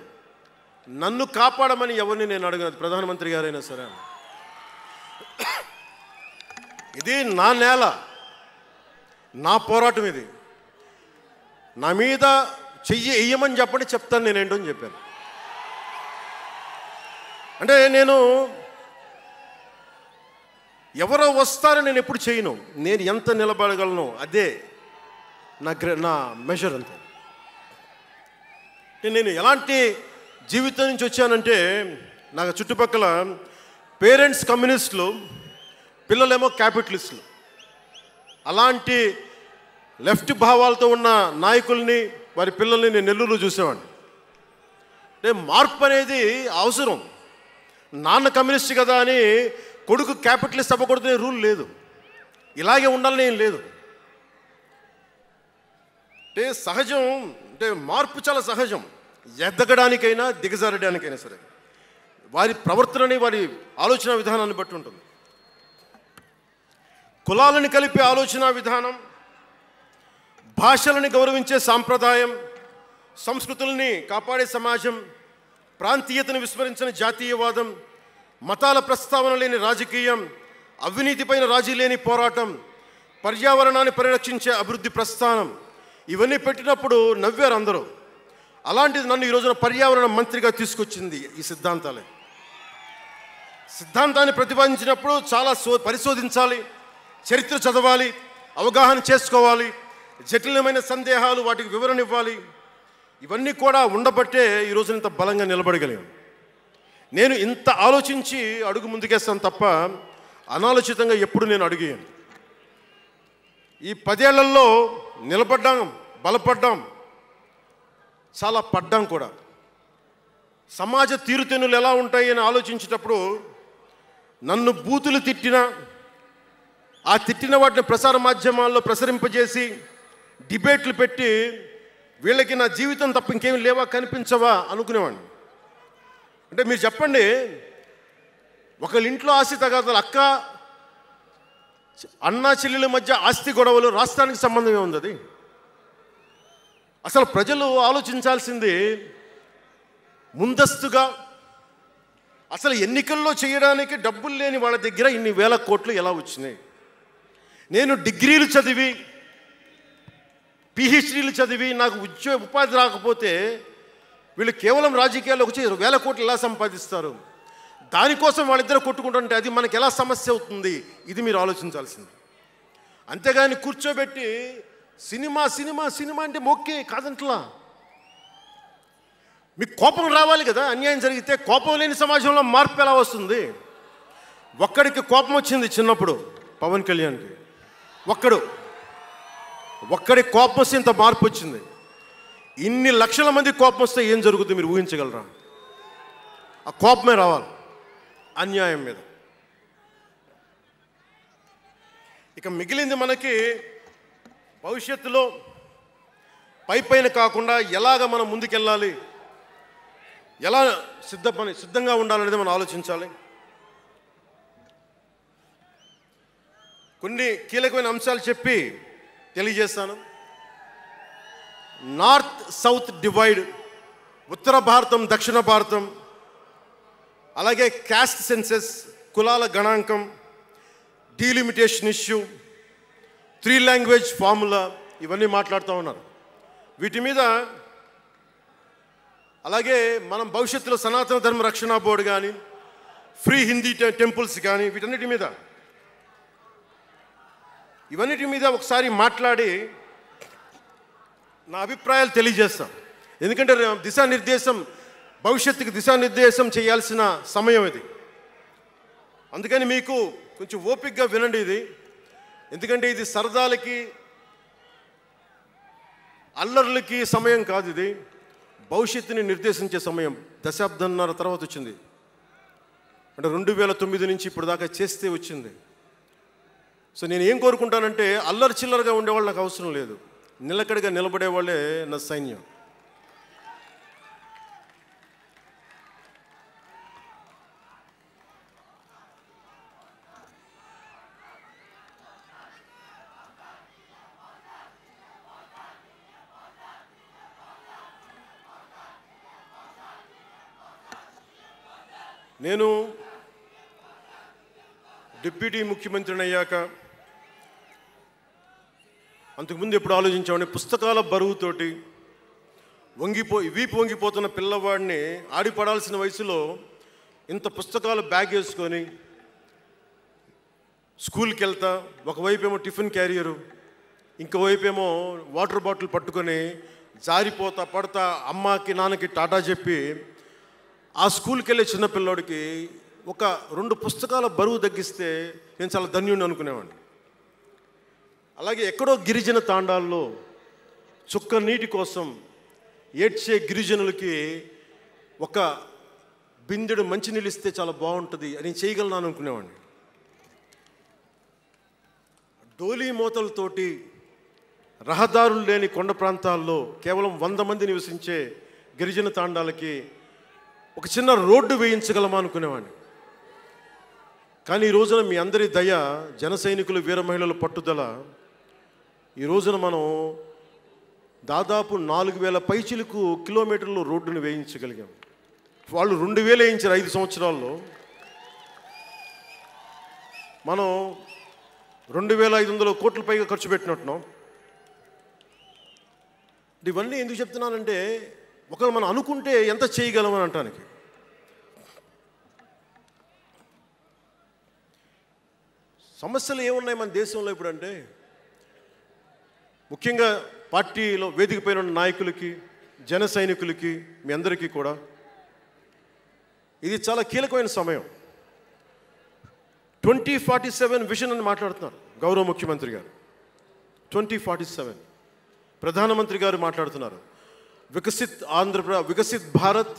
నన్ను కాపాడమని ఎవరిని నేను అడగను, ప్రధానమంత్రి గారైనా సరే. ఇది నా నేల, నా పోరాటం. ఇది నా మీద చెయ్యి వెయ్యమని చెప్పండి, చెప్తాను నేనేంటో అని చెప్పాను. అంటే నేను ఎవరో వస్తారని నేను ఎప్పుడు చేయను. నేను ఎంత నిలబడగలను అదే నా మెజర్ అంతే. నేను ఎలాంటి జీవితం నుంచి వచ్చానంటే, నాకు చుట్టుపక్కల పేరెంట్స్ కమ్యూనిస్టులు, పిల్లలేమో క్యాపిటలిస్టులు. అలాంటి లెఫ్ట్ భావాలతో ఉన్న నాయకుల్ని, వారి పిల్లల్ని నేను నెల్లూరులో చూసేవాడిని. అంటే మార్పు అనేది అవసరం. నాన్న కమ్యూనిస్ట్ కదా అని కొడుకు క్యాపిటలిస్ట్ అవ్వకూడదనే రూల్ లేదు. ఇలాగే ఉండాలని ఏం లేదు. అంటే సహజం, అంటే మార్పు చాలా సహజం. ఎదగడానికైనా దిగజారడానికైనా సరే వారి ప్రవర్తనని, వారి ఆలోచన విధానాన్ని బట్టి ఉంటుంది. కులాలను కలిపే ఆలోచన విధానం, భాషలని గౌరవించే సాంప్రదాయం, సంస్కృతుల్ని కాపాడే సమాజం, ప్రాంతీయతను విస్మరించిన జాతీయవాదం, మతాల ప్రస్తావన లేని రాజకీయం, అవినీతిపైన రాజీ లేని పోరాటం, పర్యావరణాన్ని పరిరక్షించే అభివృద్ధి ప్రస్థానం, ఇవన్నీ పెట్టినప్పుడు నవ్వారు అందరూ. అలాంటిది నన్ను ఈ రోజున పర్యావరణ మంత్రిగా తీసుకొచ్చింది ఈ సిద్ధాంతాలే. సిద్ధాంతాన్ని ప్రతిపాదించినప్పుడు చాలా పరిశోధించాలి, చరిత్ర చదవాలి, అవగాహన చేసుకోవాలి, జటిలమైన సందేహాలు వాటికి వివరణ ఇవ్వాలి. ఇవన్నీ కూడా ఉండబట్టే ఈరోజు ఇంత బలంగా నిలబడగలిగాను. నేను ఇంత ఆలోచించి అడుగు ముందుకేస్తాను తప్ప అనాలోచితంగా ఎప్పుడు నేను అడిగాను. ఈ 10 ఏళ్లలో నిలబడ్డాం, బలపడ్డాం, చాలా పడ్డాం కూడా. సమాజ తీరుతెన్నులు ఎలా ఉంటాయి అని ఆలోచించేటప్పుడు నన్ను బూతులు తిట్టినా, ఆ తిట్టిన వాటిని ప్రసార మాధ్యమాల్లో ప్రసరింపజేసి డిబేట్లు పెట్టి వీళ్ళకి నా జీవితం తప్ప ఇంకేమి లేవా, కనిపించవా అనుకునేవాడిని. అంటే మీరు చెప్పండి, ఒకళ్ళ ఇంట్లో ఆస్తి తగాదాలు, అక్క అన్నా చెల్లెల మధ్య ఆస్తి గొడవలు, రాష్ట్రానికి సంబంధం ఏముంది? అది అసలు ప్రజలు ఆలోచించాల్సింది ముందస్తుగా. అసలు ఎన్నికల్లో చేయడానికి డబ్బులు లేని వాళ్ళ దగ్గర ఇన్ని వేల కోట్లు ఎలా వచ్చినాయి? నేను డిగ్రీలు చదివి, పిహెచ్డీలు చదివి నాకు ఉపాధి రాకపోతే వీళ్ళు కేవలం రాజకీయాల్లోకి వచ్చి 1000 కోట్లు ఎలా సంపాదిస్తారు? దానికోసం వాళ్ళిద్దరు కొట్టుకుంటుంటే అది మనకి ఎలా సమస్య అవుతుంది? ఇది మీరు ఆలోచించాల్సింది. అంతేగాని కూర్చోబెట్టి సినిమా సినిమా సినిమా అంటే మొక్కే కాదంట్లా. మీకు కోపం రావాలి కదా. అన్యాయం జరిగితే కోపం లేని సమాజంలో మార్పు ఎలా వస్తుంది? ఒక్కడికి కోపం వచ్చింది చిన్నప్పుడు, పవన్ కళ్యాణ్కి. ఒక్కడి కోపం వస్తే ఇంత మార్పు వచ్చింది. ఇన్ని లక్షల మంది కోపం వస్తే ఏం జరుగుతుంది మీరు ఊహించగలరా? ఆ కోపమే రావాలి అన్యాయం మీద. ఇక మిగిలింది మనకి భవిష్యత్తులో పైన కాకుండా ఎలాగ మనం ముందుకెళ్ళాలి, ఎలా సిద్ధంగా ఉండాలనేది మనం ఆలోచించాలి. కొన్ని కీలకమైన అంశాలు చెప్పి తెలియజేస్తాను. నార్త్ సౌత్ డివైడ్, ఉత్తర భారతం దక్షిణ భారతం, అలాగే క్యాస్ట్ సెన్సెస్, కులాల గణాంకం, డీలిమిటేషన్ ఇష్యూ, 3 లాంగ్వేజ్ ఫార్ములా, ఇవన్నీ మాట్లాడుతూ ఉన్నారు. వీటి మీద అలాగే మనం భవిష్యత్తులో సనాతన ధర్మ రక్షణ బోర్డు కానీ, ఫ్రీ హిందీ టెంపుల్స్ కానీ, ఇవన్నిటి మీద ఒకసారి మాట్లాడి నా అభిప్రాయాలు తెలియజేస్తాం. ఎందుకంటే భవిష్యత్తుకి దిశానిర్దేశం చేయాల్సిన సమయం ఇది. అందుకని మీకు కొంచెం ఓపికగా వినండి ఇది. ఎందుకంటే ఇది సరదాలకి, అల్లర్లకి సమయం కాదు. ఇది భవిష్యత్తుని నిర్దేశించే సమయం. దశాబ్దంన్నర తర్వాత వచ్చింది. అంటే 2009 నుంచి ఇప్పుడు దాకా చేస్తే వచ్చింది. సో నేను ఏం కోరుకుంటానంటే, అల్లరి చిల్లరగా ఉండేవాళ్ళు నాకు అవసరం లేదు. నిలకడగా నిలబడేవాళ్ళే నా సైన్యం. నేను డిప్యూటీ ముఖ్యమంత్రిని అయ్యాక అంతకుముందు ఎప్పుడు ఆలోచించామని, పుస్తకాల బరువుతోటి వీపు వంగిపోతున్న పిల్లవాడిని ఆడిపడాల్సిన వయసులో ఇంత పుస్తకాలు బ్యాగ్ వేసుకొని స్కూల్కి వెళ్తా, ఒకవైపు ఏమో టిఫిన్ క్యారియరు, ఇంకోవైపు ఏమో వాటర్ బాటిల్ పట్టుకొని జారిపోతా పడతా అమ్మకి నాన్నకి టాటా చెప్పి ఆ స్కూల్కి వెళ్ళే చిన్నపిల్లోడికి ఒక 2 పుస్తకాల బరువు తగ్గిస్తే నేను చాలా ధన్యుడిని అనుకునేవాడిని. అలాగే ఎక్కడో గిరిజన తాండాల్లో చుక్క నీటి కోసం ఏడ్చే గిరిజనులకి ఒక బిందెడు మంచినీళ్ళు ఇస్తే చాలా బాగుంటుంది అని చేయగలను అనుకునేవాడిని. డోలీ మూతలతోటి రహదారులు లేని కొండ ప్రాంతాల్లో కేవలం 100 మంది నివసించే గిరిజన తాండాలకి ఒక చిన్న రోడ్డు వేయించగలమా అనుకునేవాడిని. కానీ ఈ రోజున మీ అందరి దయ, జన సైనికులు, వీర మహిళల పట్టుదల, ఈ రోజున మనం దాదాపు 4000 పైచిలకు కిలోమీటర్లు రోడ్డును వేయించగలిగాం. వాళ్ళు 2000 వేయించారు 5 సంవత్సరాల్లో. మనం 2500 కోట్ల పైగా ఖర్చు పెట్టినట్టున్నాం. ఇవన్నీ ఎందుకు చెప్తున్నానంటే, ఒకవేళ మనం అనుకుంటే ఎంత చేయగలమని అంటానికి. సమస్యలు ఏమున్నాయి మన దేశంలో ఇప్పుడంటే, ముఖ్యంగా పార్టీలో వేదిక పైన ఉన్న నాయకులకి, జన సైనికులకి, మీ అందరికీ కూడా ఇది చాలా కీలకమైన సమయం. 2047 విజన్ అని మాట్లాడుతున్నారు గౌరవ ముఖ్యమంత్రి గారు. 2047 ప్రధానమంత్రి గారు మాట్లాడుతున్నారు. వికసిత్ భారత్,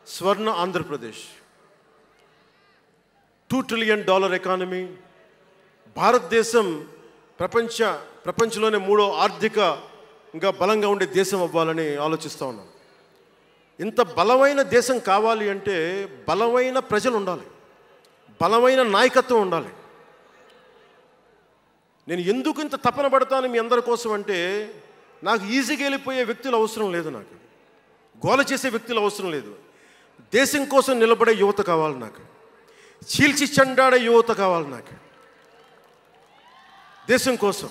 స్వర్ణ ఆంధ్రప్రదేశ్, $2 ట్రిలియన్ ఎకానమీ, భారతదేశం ప్రపంచంలోనే 3వ ఆర్థికంగా బలంగా ఉండే దేశం అవ్వాలని ఆలోచిస్తూ ఉన్నాం. ఇంత బలమైన దేశం కావాలి అంటే బలమైన ప్రజలు ఉండాలి, బలమైన నాయకత్వం ఉండాలి. నేను ఎందుకు ఇంత తపన పడతాను మీ అందరి కోసం అంటే, నాకు ఈజీగా వెళ్ళిపోయే వ్యక్తులు అవసరం లేదు, నాకు గోల చేసే వ్యక్తులు అవసరం లేదు. దేశం కోసం నిలబడే యువత కావాలి నాకు, చీల్చి చెండాడే యువత కావాలి నాకు, దేశం కోసం.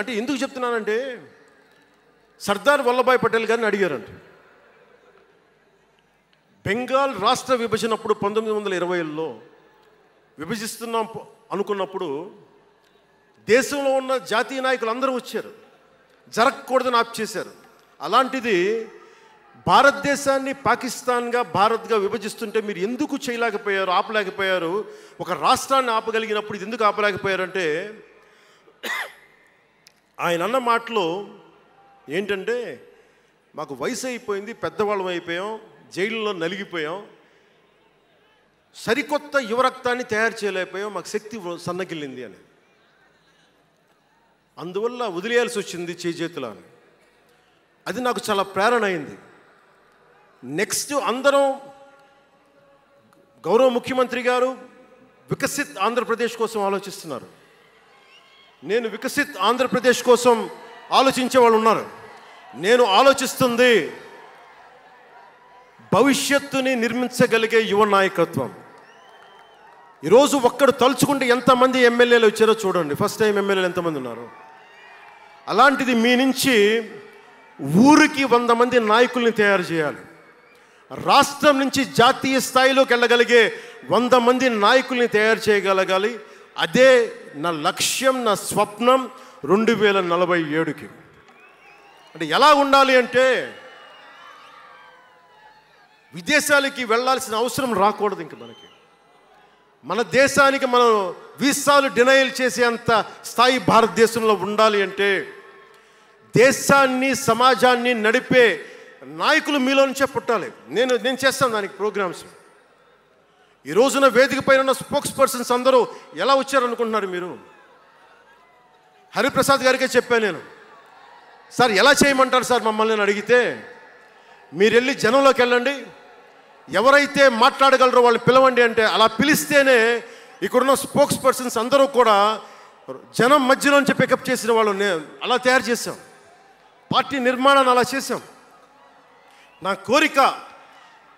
అంటే ఎందుకు చెప్తున్నానంటే, సర్దార్ వల్లభాయ్ పటేల్ గారిని అడిగారంట. బెంగాల్ రాష్ట్ర విభజనప్పుడు 1920లో విభజిస్తున్నాం అనుకున్నప్పుడు దేశంలో ఉన్న జాతీయ నాయకులు అందరూ వచ్చారు, జరగకూడదని ఆప్ చేశారు. అలాంటిది భారతదేశాన్ని పాకిస్తాన్గా, భారత్గా విభజిస్తుంటే మీరు ఎందుకు చేయలేకపోయారు, ఆపలేకపోయారు? ఒక రాష్ట్రాన్ని ఆపగలిగినప్పుడు ఇది ఎందుకు ఆపలేకపోయారంటే, ఆయన అన్న మాటలు ఏంటంటే, మాకు వయసు అయిపోయింది, పెద్దవాళ్ళం అయిపోయాం, జైలులో నలిగిపోయాం, సరికొత్త యువరక్తాన్ని తయారు చేయలేకపోయాం, మాకు శక్తి సన్నగిల్లింది అని. అందువల్ల వదిలేయాల్సి వచ్చింది చేతులా అని. అది నాకు చాలా ప్రేరణ అయింది. నెక్స్ట్ అందరం గౌరవ ముఖ్యమంత్రి గారు వికసిత్ ఆంధ్రప్రదేశ్ కోసం ఆలోచిస్తున్నారు. నేను వికసిత్ ఆంధ్రప్రదేశ్ కోసం ఆలోచించే వాళ్ళు ఉన్నారు. నేను ఆలోచిస్తుంది భవిష్యత్తుని నిర్మించగలిగే యువ నాయకత్వం. ఈరోజు ఒక్కడు తలుచుకుంటే ఎంతమంది ఎమ్మెల్యేలు వచ్చారో చూడండి. ఫస్ట్ టైం ఎమ్మెల్యేలు ఎంతమంది ఉన్నారు? అలాంటిది మీ నుంచి ఊరికి 100 మంది నాయకుల్ని తయారు చేయాలి. రాష్ట్రం నుంచి జాతీయ స్థాయిలోకి వెళ్ళగలిగే 100 మంది నాయకుల్ని తయారు చేయగలగాలి. అదే నా లక్ష్యం, నా స్వప్నం 2047కి. అంటే ఎలా ఉండాలి అంటే, విదేశాలకి వెళ్ళాల్సిన అవసరం రాకూడదు ఇంక మనకి. మన దేశానికి మనం వీసాలు డినైల్ చేసేంత స్థాయి భారతదేశంలో ఉండాలి అంటే, దేశాన్ని, సమాజాన్ని నడిపే నాయకులు మీలో నుంచే పుట్టాలి. నేను చేస్తాను దానికి ప్రోగ్రామ్స్. ఈ రోజున వేదిక పైన ఉన్న స్పోక్స్ పర్సన్స్ అందరూ ఎలా వచ్చారనుకుంటున్నారు మీరు? హరిప్రసాద్ గారికే చెప్పాను నేను, సార్ ఎలా చేయమంటారు సార్ మమ్మల్ని అని అడిగితే, మీరు వెళ్ళి జనంలోకి వెళ్ళండి, ఎవరైతే మాట్లాడగలరో వాళ్ళు పిలవండి అంటే, అలా పిలిస్తేనే ఇక్కడున్న స్పోక్స్ పర్సన్స్ అందరూ కూడా జనం మధ్యలోంచి పికప్ చేసిన వాళ్ళు అలా తయారు చేశాం. పార్టీ నిర్మాణాన్ని అలా చేశాం. నా కోరిక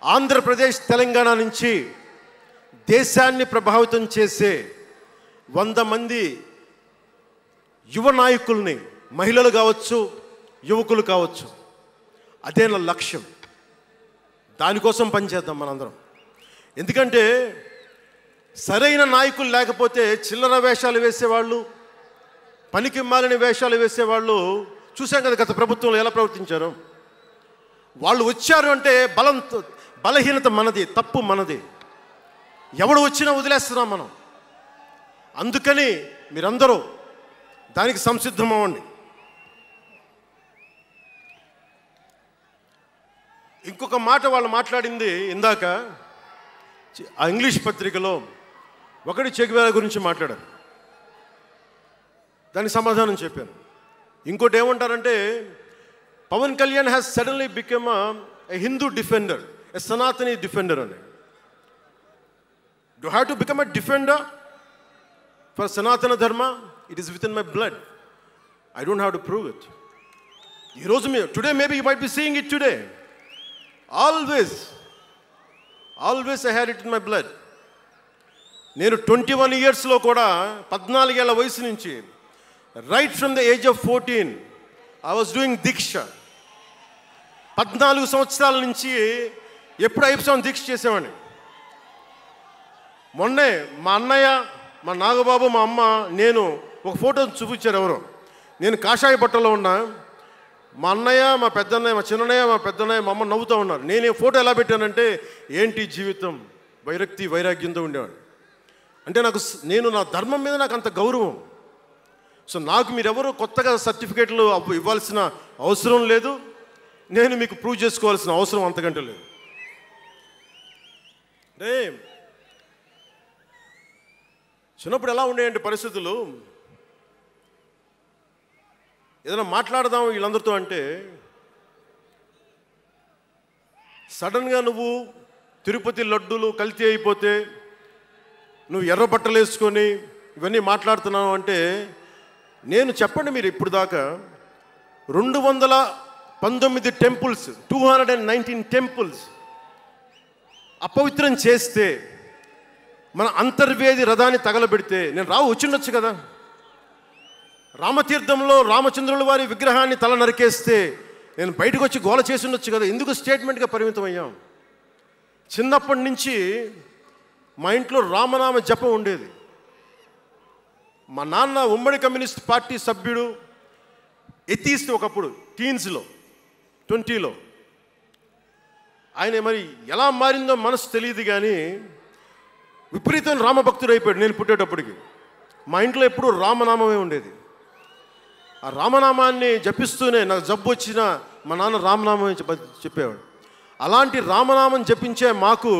ఆంధ్రప్రదేశ్, తెలంగాణ నుంచి దేశాన్ని ప్రభావితం చేసే 100 మంది యువ నాయకుల్ని, మహిళలు కావచ్చు, యువకులు కావచ్చు, అదే నా లక్ష్యం. దానికోసం పనిచేద్దాం మనందరం. ఎందుకంటే సరైన నాయకులు లేకపోతే చిల్లర వేషాలు వేసేవాళ్ళు, పనికి మాలిన వేషాలు వేసేవాళ్ళు చూసాం కదా గత ప్రభుత్వంలో ఎలా ప్రవర్తించారు. వాళ్ళు వచ్చారు అంటే బలహీనత మనది, తప్పు మనది. ఎవడు వచ్చినా వదిలేస్తున్నాం మనం. అందుకని మీరందరూ దానికి సంసిద్ధం అవ్వండి. ఇంకొక మాట వాళ్ళు మాట్లాడింది ఇందాక ఆ ఇంగ్లీష్ పత్రికలో ఒకటి చెగువేరా గురించి మాట్లాడారు, దానికి సమాధానం చెప్పాను. ఇంకోటి ఏమంటారంటే Pawan Kalyan has suddenly become a Hindu defender, a Sanatani defender అని. Do have to become a defender for Sanatana Dharma? It is within my blood. I don't have to prove it. ఈరోజు today maybe you might be seeing it today. Always I had it in my blood. నేను 21 ఇయర్స్లో కూడా 14 ఏళ్ల వయసు నుంచి right from the age of 14 I was doing దీక్ష. 14 సంవత్సరాల నుంచి ఎప్పుడు అయ్యప్ప దీక్ష చేసేవాడిని. మొన్నే మా అన్నయ్య, మా నాగబాబు, మా అమ్మ, నేను ఒక ఫోటో చూపించారు ఎవరో. నేను కాషాయ బట్టలో ఉన్నా. మా అన్నయ్య, మా పెద్దన్నయ్య, మా చిన్నయ్య, మా పెద్దన్నయ్య, మా అమ్మ నవ్వుతూ ఉన్నారు. నేను ఈ ఫోటో ఎలా పెట్టానంటే ఏంటి జీవితం, వైరాగ్యంతో ఉండేవాడిని. అంటే నేను నా ధర్మం మీద నాకు అంత గౌరవం. సో నాకు మీరెవరూ కొత్తగా సర్టిఫికేట్లు ఇవ్వాల్సిన అవసరం లేదు, నేను మీకు ప్రూవ్ చేసుకోవాల్సిన అవసరం అంతకంటే లేదు. అంటే చిన్నప్పుడు ఎలా ఉండేయంటే పరిస్థితులు, ఏదైనా మాట్లాడదాం వీళ్ళందరితో అంటే సడన్గా నువ్వు తిరుపతి లడ్డూలు కల్తీ అయిపోతే నువ్వు ఎర్ర బట్టలు వేసుకొని ఇవన్నీ మాట్లాడుతున్నావు అంటే నేను చెప్పండి, మీరు ఇప్పుడు దాకా 219 టెంపుల్స్, 219 టెంపుల్స్ అపవిత్రం చేస్తే, మన అంతర్వేది రథాన్ని తగలబెడితే నేను వచ్చిండొచ్చు కదా. రామతీర్థంలో రామచంద్రుల వారి విగ్రహాన్ని తల నరికేస్తే నేను బయటకు వచ్చి గోల చేసి ఉండొచ్చు కదా. ఎందుకు స్టేట్మెంట్గా పరిమితం అయ్యాం? చిన్నప్పటి నుంచి మా ఇంట్లో రామనామ జపం ఉండేది. మా నాన్న ఉమ్మడి కమ్యూనిస్ట్ పార్టీ సభ్యుడు, ఎథీస్ట్ ఒకప్పుడు, టీన్స్లో 20లో. ఆయన మరి ఎలా మారిందో మనసు తెలియదు కానీ విపరీతం రామభక్తుడు అయిపోయాడు నేను పుట్టేటప్పటికి. మా ఇంట్లో ఎప్పుడూ రామనామమే ఉండేది. ఆ రామనామాన్ని జపిస్తూనే నాకు జబ్బు వచ్చినా మా నాన్న రామనామం చెప్పేవాడు. అలాంటి రామనామం జపించే మాకు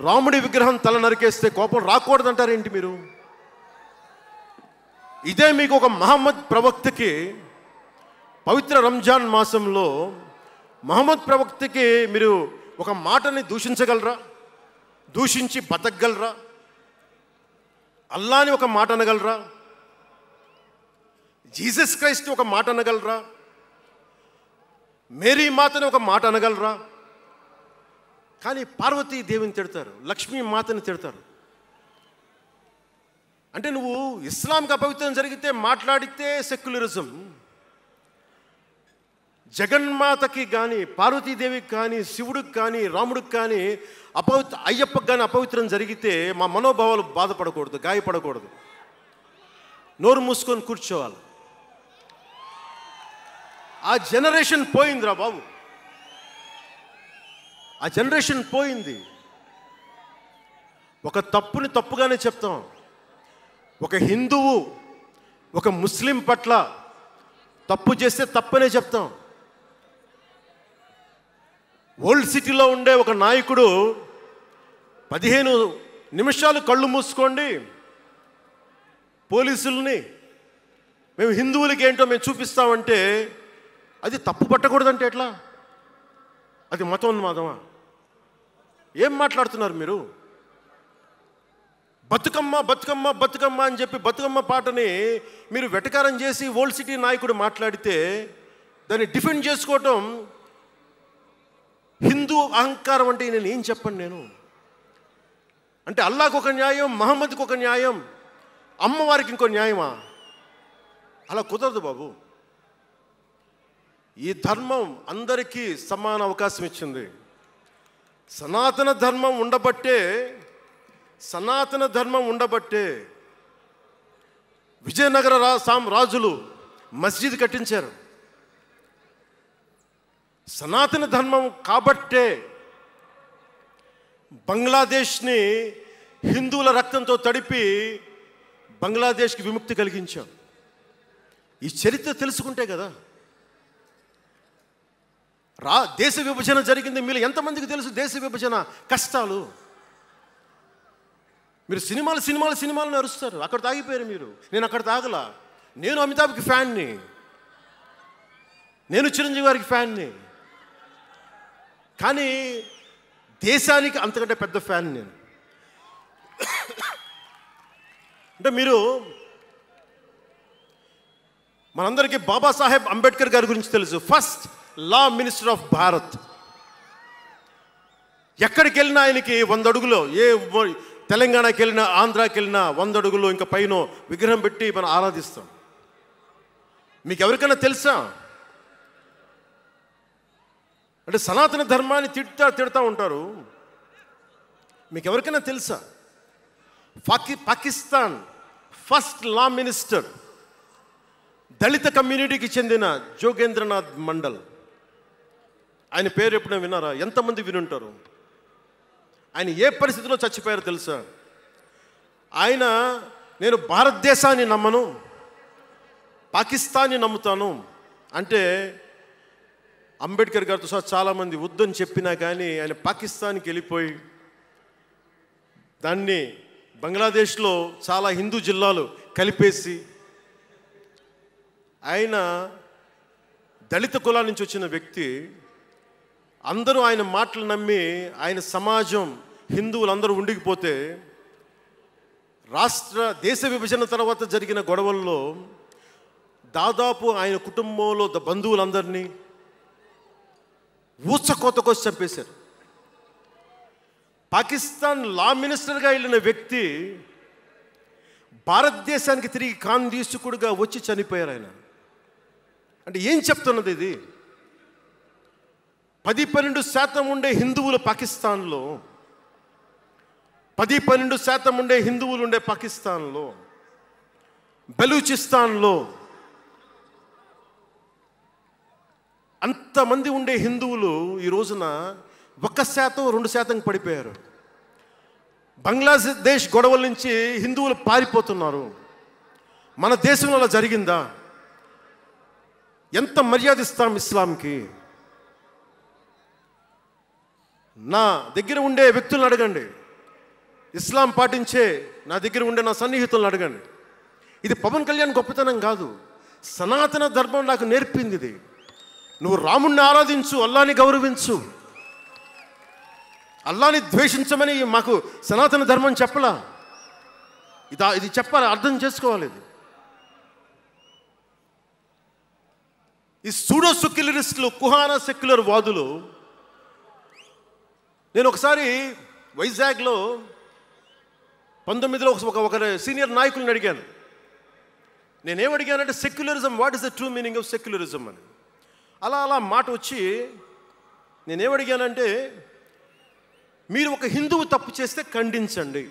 రాముడి విగ్రహం తల నరికేస్తే కోపం రాకూడదంటారేంటి మీరు? ఇదే మీకు ఒక మహమ్మద్ ప్రవక్తకి పవిత్ర రంజాన్ మాసంలో మహమ్మద్ ప్రవక్తకి మీరు ఒక మాటని దూషించగలరా? దూషించి బతకగలరా? అల్లాని ఒక మాట అనగలరా? జీసస్ క్రైస్ట్ ఒక మాట అనగలరా? మేరీ మాతని ఒక మాట అనగలరా? కానీ పార్వతీ దేవిని తిడతారు, లక్ష్మీ మాతని తిడతారు. అంటే నువ్వు ఇస్లాంకి అపవిత్రం జరిగితే మాట్లాడితే సెక్యులరిజం, జగన్మాతకి కానీ, పార్వతీదేవికి కానీ, శివుడికి కానీ, రాముడికి కానీ, అయ్యప్పకి కానీ అపవిత్రం జరిగితే మా మనోభావాలు బాధపడకూడదు, గాయపడకూడదు, నోరు మూసుకొని కూర్చోవాలి. ఆ జనరేషన్ పోయిందిరా బాబు, ఆ జనరేషన్ పోయింది. ఒక తప్పుని తప్పుగానే చెప్తాం. ఒక హిందువు ఒక ముస్లిం పట్ల తప్పు చేస్తే తప్పనే చెప్తాం. ఓల్డ్ సిటీలో ఉండే ఒక నాయకుడు 15 నిమిషాలు కళ్ళు మూసుకోండి, పోలీసుల్ని మేము హిందువులకి ఏంటో మేము చూపిస్తామంటే అది తప్పు పట్టకూడదంటే ఎట్లా? అది మతోన్మాదమా? ఏం మాట్లాడుతున్నారు మీరు? బతుకమ్మ బతుకమ్మ బతుకమ్మ అని చెప్పి బతుకమ్మ పాటని మీరు వెటకారం చేసి ఓల్డ్ సిటీ నాయకుడు మాట్లాడితే దాన్ని డిఫెండ్ చేసుకోవటం హిందూ అహంకారం అంటే నేను ఏం చెప్పండి? నేను అంటే అల్లాహకు ఒక న్యాయం, మహమ్మద్కి ఒక న్యాయం, అమ్మవారికి ఇంకో న్యాయమా? అలా కుదరదు బాబు. ఈ ధర్మం అందరికీ సమాన అవకాశం ఇచ్చింది. సనాతన ధర్మం ఉండబట్టే సనాతన ధర్మం ఉండబట్టే విజయనగర రాజులు మస్జిద్ కట్టించారు. సనాతన ధర్మం కాబట్టే బంగ్లాదేశ్ని హిందువుల రక్తంతో తడిపి బంగ్లాదేశ్కి విముక్తి కలిగించాం. ఈ చరిత్ర తెలుసుకుంటే కదా. దేశ విభజన జరిగింది. మీరు ఎంతమందికి తెలుసు దేశ విభజన కష్టాలు? మీరు సినిమాలు నరుస్తారు. అక్కడ తాగిపోయారు మీరు. నేను అక్కడ తాగలా. నేను అమితాబ్కి ఫ్యాన్ని, నేను చిరంజీవి గారికి ఫ్యాన్ని. కానీ దేశానికి అంతకంటే పెద్ద ఫ్యాన్ నేను. అంటే మీరు మనందరికీ బాబాసాహెబ్ అంబేద్కర్ గారి గురించి తెలుసు. First law minister of Bharat. ఎక్కడికి వెళ్ళినా ఆయనకి 100 అడుగులో, ఏ తెలంగాణకి వెళ్ళినా ఆంధ్రాకి వెళ్ళినా 100 అడుగులో ఇంకా పైన విగ్రహం పెట్టి మనం ఆరాధిస్తాం. మీకు ఎవరికైనా తెలుసా? అంటే సనాతన ధర్మాన్ని తిడతా ఉంటారు. మీకు ఎవరికైనా తెలుసా? పాకిస్తాన్ ఫస్ట్ లా మినిస్టర్ దళిత కమ్యూనిటీకి చెందిన జోగేంద్రనాథ్ మండల్. ఆయన పేరు ఎప్పుడైనా విన్నారా? ఎంతమంది వినుంటారు? ఆయన ఏ పరిస్థితిలో చచ్చిపోయారో తెలుసా? ఆయన నేను భారతదేశాన్ని నమ్మను, పాకిస్తాన్ని నమ్ముతాను అంటే అంబేద్కర్ గారితో సహా చాలామంది వద్దని చెప్పినా కానీ ఆయన పాకిస్తాన్కి వెళ్ళిపోయి దాన్ని బంగ్లాదేశ్లో చాలా హిందూ జిల్లాలు కలిపేసి ఆయన దళిత కులా నుంచి వచ్చిన వ్యక్తి. అందరూ ఆయన మాటలు నమ్మి ఆయన సమాజం హిందువులందరూ ఉండిపోతే దేశ విభజన తర్వాత జరిగిన గొడవల్లో దాదాపు ఆయన కుటుంబంలో బంధువులందరినీ ఊచకోతకోసి చంపేశారు. పాకిస్తాన్ లా మినిస్టర్గా వెళ్ళిన వ్యక్తి భారతదేశానికి తిరిగి కాందీసుకుడుగా వచ్చి చనిపోయారు ఆయన. అంటే ఏం చెప్తున్నది ఇది? 10-12% ఉండే హిందువులు పాకిస్తాన్లో, 10-12% ఉండే హిందువులు ఉండే పాకిస్తాన్లో, బలూచిస్తాన్లో అంతమంది ఉండే హిందువులు ఈ రోజున 1%-2% పడిపోయారు. బంగ్లాదేశ్ గొడవల నుంచి హిందువులు పారిపోతున్నారు. మన దేశంలో అలా జరిగిందా? ఎంత మర్యాద ఇస్తాం ఇస్లాంకి? నా దగ్గర ఉండే వ్యక్తులను అడగండి, ఇస్లాం పాటించే నా దగ్గర ఉండే నా సన్నిహితులను అడగండి. ఇది పవన్ కళ్యాణ్ గొప్పతనం కాదు, సనాతన ధర్మం నాకు నేర్పింది ఇది. నువ్వు రాముణ్ణి ఆరాధించు, అల్లాని గౌరవించు, అల్లాని ద్వేషించమని మాకు సనాతన ధర్మం చెప్పలా. ఇది చెప్పాలి, అర్థం చేసుకోవాలి. ఈ సూడో సెక్యులరిస్టులు, కుహానా సెక్యులర్ వాదులు. నేను ఒకసారి వైజాగ్లో 19లో ఒక సీనియర్ నాయకులను అడిగాను. నేనేమడిగానంటే secularism, what is the true meaning of secularism అని. అలా మాట వచ్చి నేనేమడిగానంటే, మీరు ఒక హిందువు తప్పు చేస్తే ఖండించండి,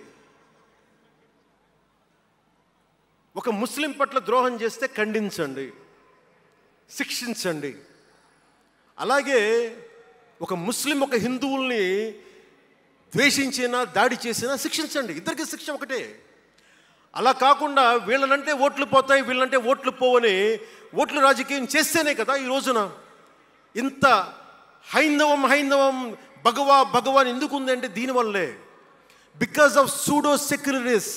ఒక ముస్లిం పట్ల ద్రోహం చేస్తే ఖండించండి, శిక్షించండి. అలాగే ఒక ముస్లిం ఒక హిందువుల్ని ద్వేషించినా దాడి చేసినా శిక్షించండి. ఇద్దరికి శిక్ష ఒకటే. అలా కాకుండా వీళ్ళనంటే ఓట్లు పోతాయి, వీళ్ళంటే ఓట్లు పోవని ఓట్లు రాజకీయం చేస్తేనే కదా ఈ రోజున ఇంత హైందవం భగవాన్ ఎందుకు ఉంది అంటే దీనివల్లే. Because of pseudo secularists.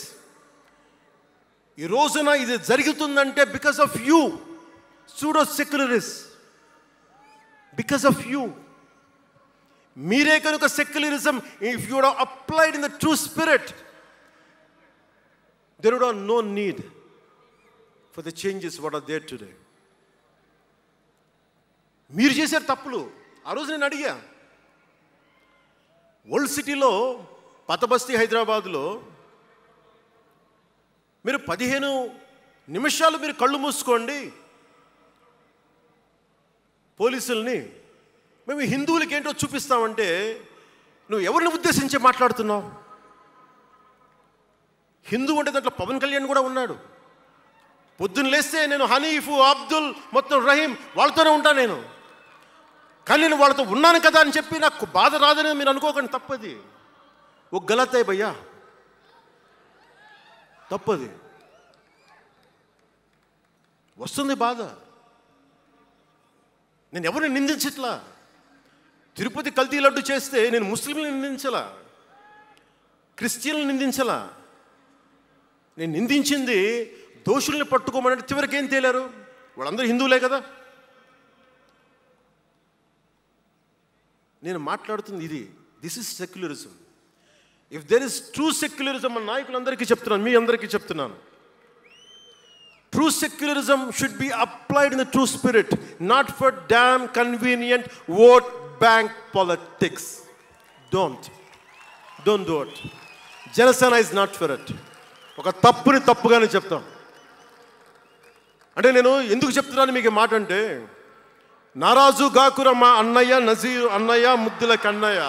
ఈ రోజున ఇది జరుగుతుందంటే because of you pseudo secularists, because of you. మీరే కనుక secularism, if you would applied in the true spirit, there would have no need for the changes what are there today. మీరు చేశారు తప్పులు. ఆ రోజు నేను అడిగా, ఓల్డ్ సిటీలో పాత బస్తీ హైదరాబాద్లో మీరు 15 నిమిషాలు మీరు కళ్ళు మూసుకోండి పోలీసుల్ని, మేము హిందువులకి ఏంటో చూపిస్తామంటే నువ్వు ఎవరిని ఉద్దేశించి మాట్లాడుతున్నావు? హిందూ అంటే దాంట్లో పవన్ కళ్యాణ్ కూడా ఉన్నాడు. పొద్దున్న లేస్తే నేను హనీఫ్, అబ్దుల్, మొత్తం రహీం వాళ్ళతోనే ఉంటాను నేను. కానీ నేను వాళ్ళతో ఉన్నాను కదా అని చెప్పి నాకు బాధ రాదని మీరు అనుకోకండి, తప్పది. ఓ గలత్ హై భయ్యా, తప్పది. వస్తుంది బాధ. నేను ఎవరిని నిందించట్లా. తిరుపతి కల్తీ లడ్డు చేస్తే నేను ముస్లింలను నిందించలా, క్రిస్టియన్లను నిందించలా. నేను నిందించింది దోషుల్ని పట్టుకోమని. చివరికి ఏం తేలారు? వాళ్ళందరూ హిందువులే కదా. నేను మాట్లాడుతుంది ఇది. This is secularism. If there is true secularism, మన నాయకులందరికీ చెప్తున్నాను, మీ అందరికీ చెప్తున్నాను, true secularism should be applied in the true spirit, not for damn convenient vote bank politics. Don't do it. Janasena is not for it. ఒక తప్పుని తప్పుగానే చెప్తాం. అంటే నేను ఎందుకు చెప్తున్నాను మీకు మాట అంటే, నారాజు గాకురమ్మ అన్నయ్య, నజీరు అన్నయ్య, ముద్దుల కన్నయ్య,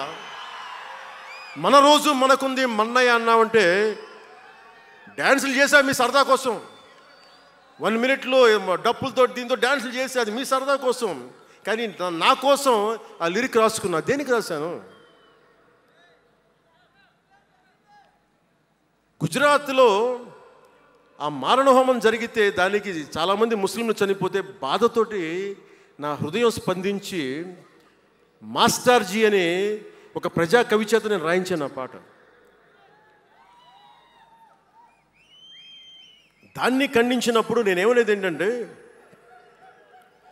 మన రోజు మనకుంది మన్నయ్య అన్నామంటే డ్యాన్సులు చేశా మీ సరదా కోసం. 1 minute డప్పులతో దీంతో డ్యాన్సులు చేసి అది మీ సరదా కోసం. కానీ నా కోసం ఆ లిరిక్ రాసుకున్నా. దేనికి రాశాను? గుజరాత్లో ఆ మారణహోమం జరిగితే దానికి చాలామంది ముస్లింలు చనిపోతే బాధతోటి నా హృదయం స్పందించి మాస్టర్జీ అని ఒక ప్రజా కవి చేత నేను రాయించాను ఆ పాట. దాన్ని ఖండించినప్పుడు నేనేమనేది ఏంటంటే,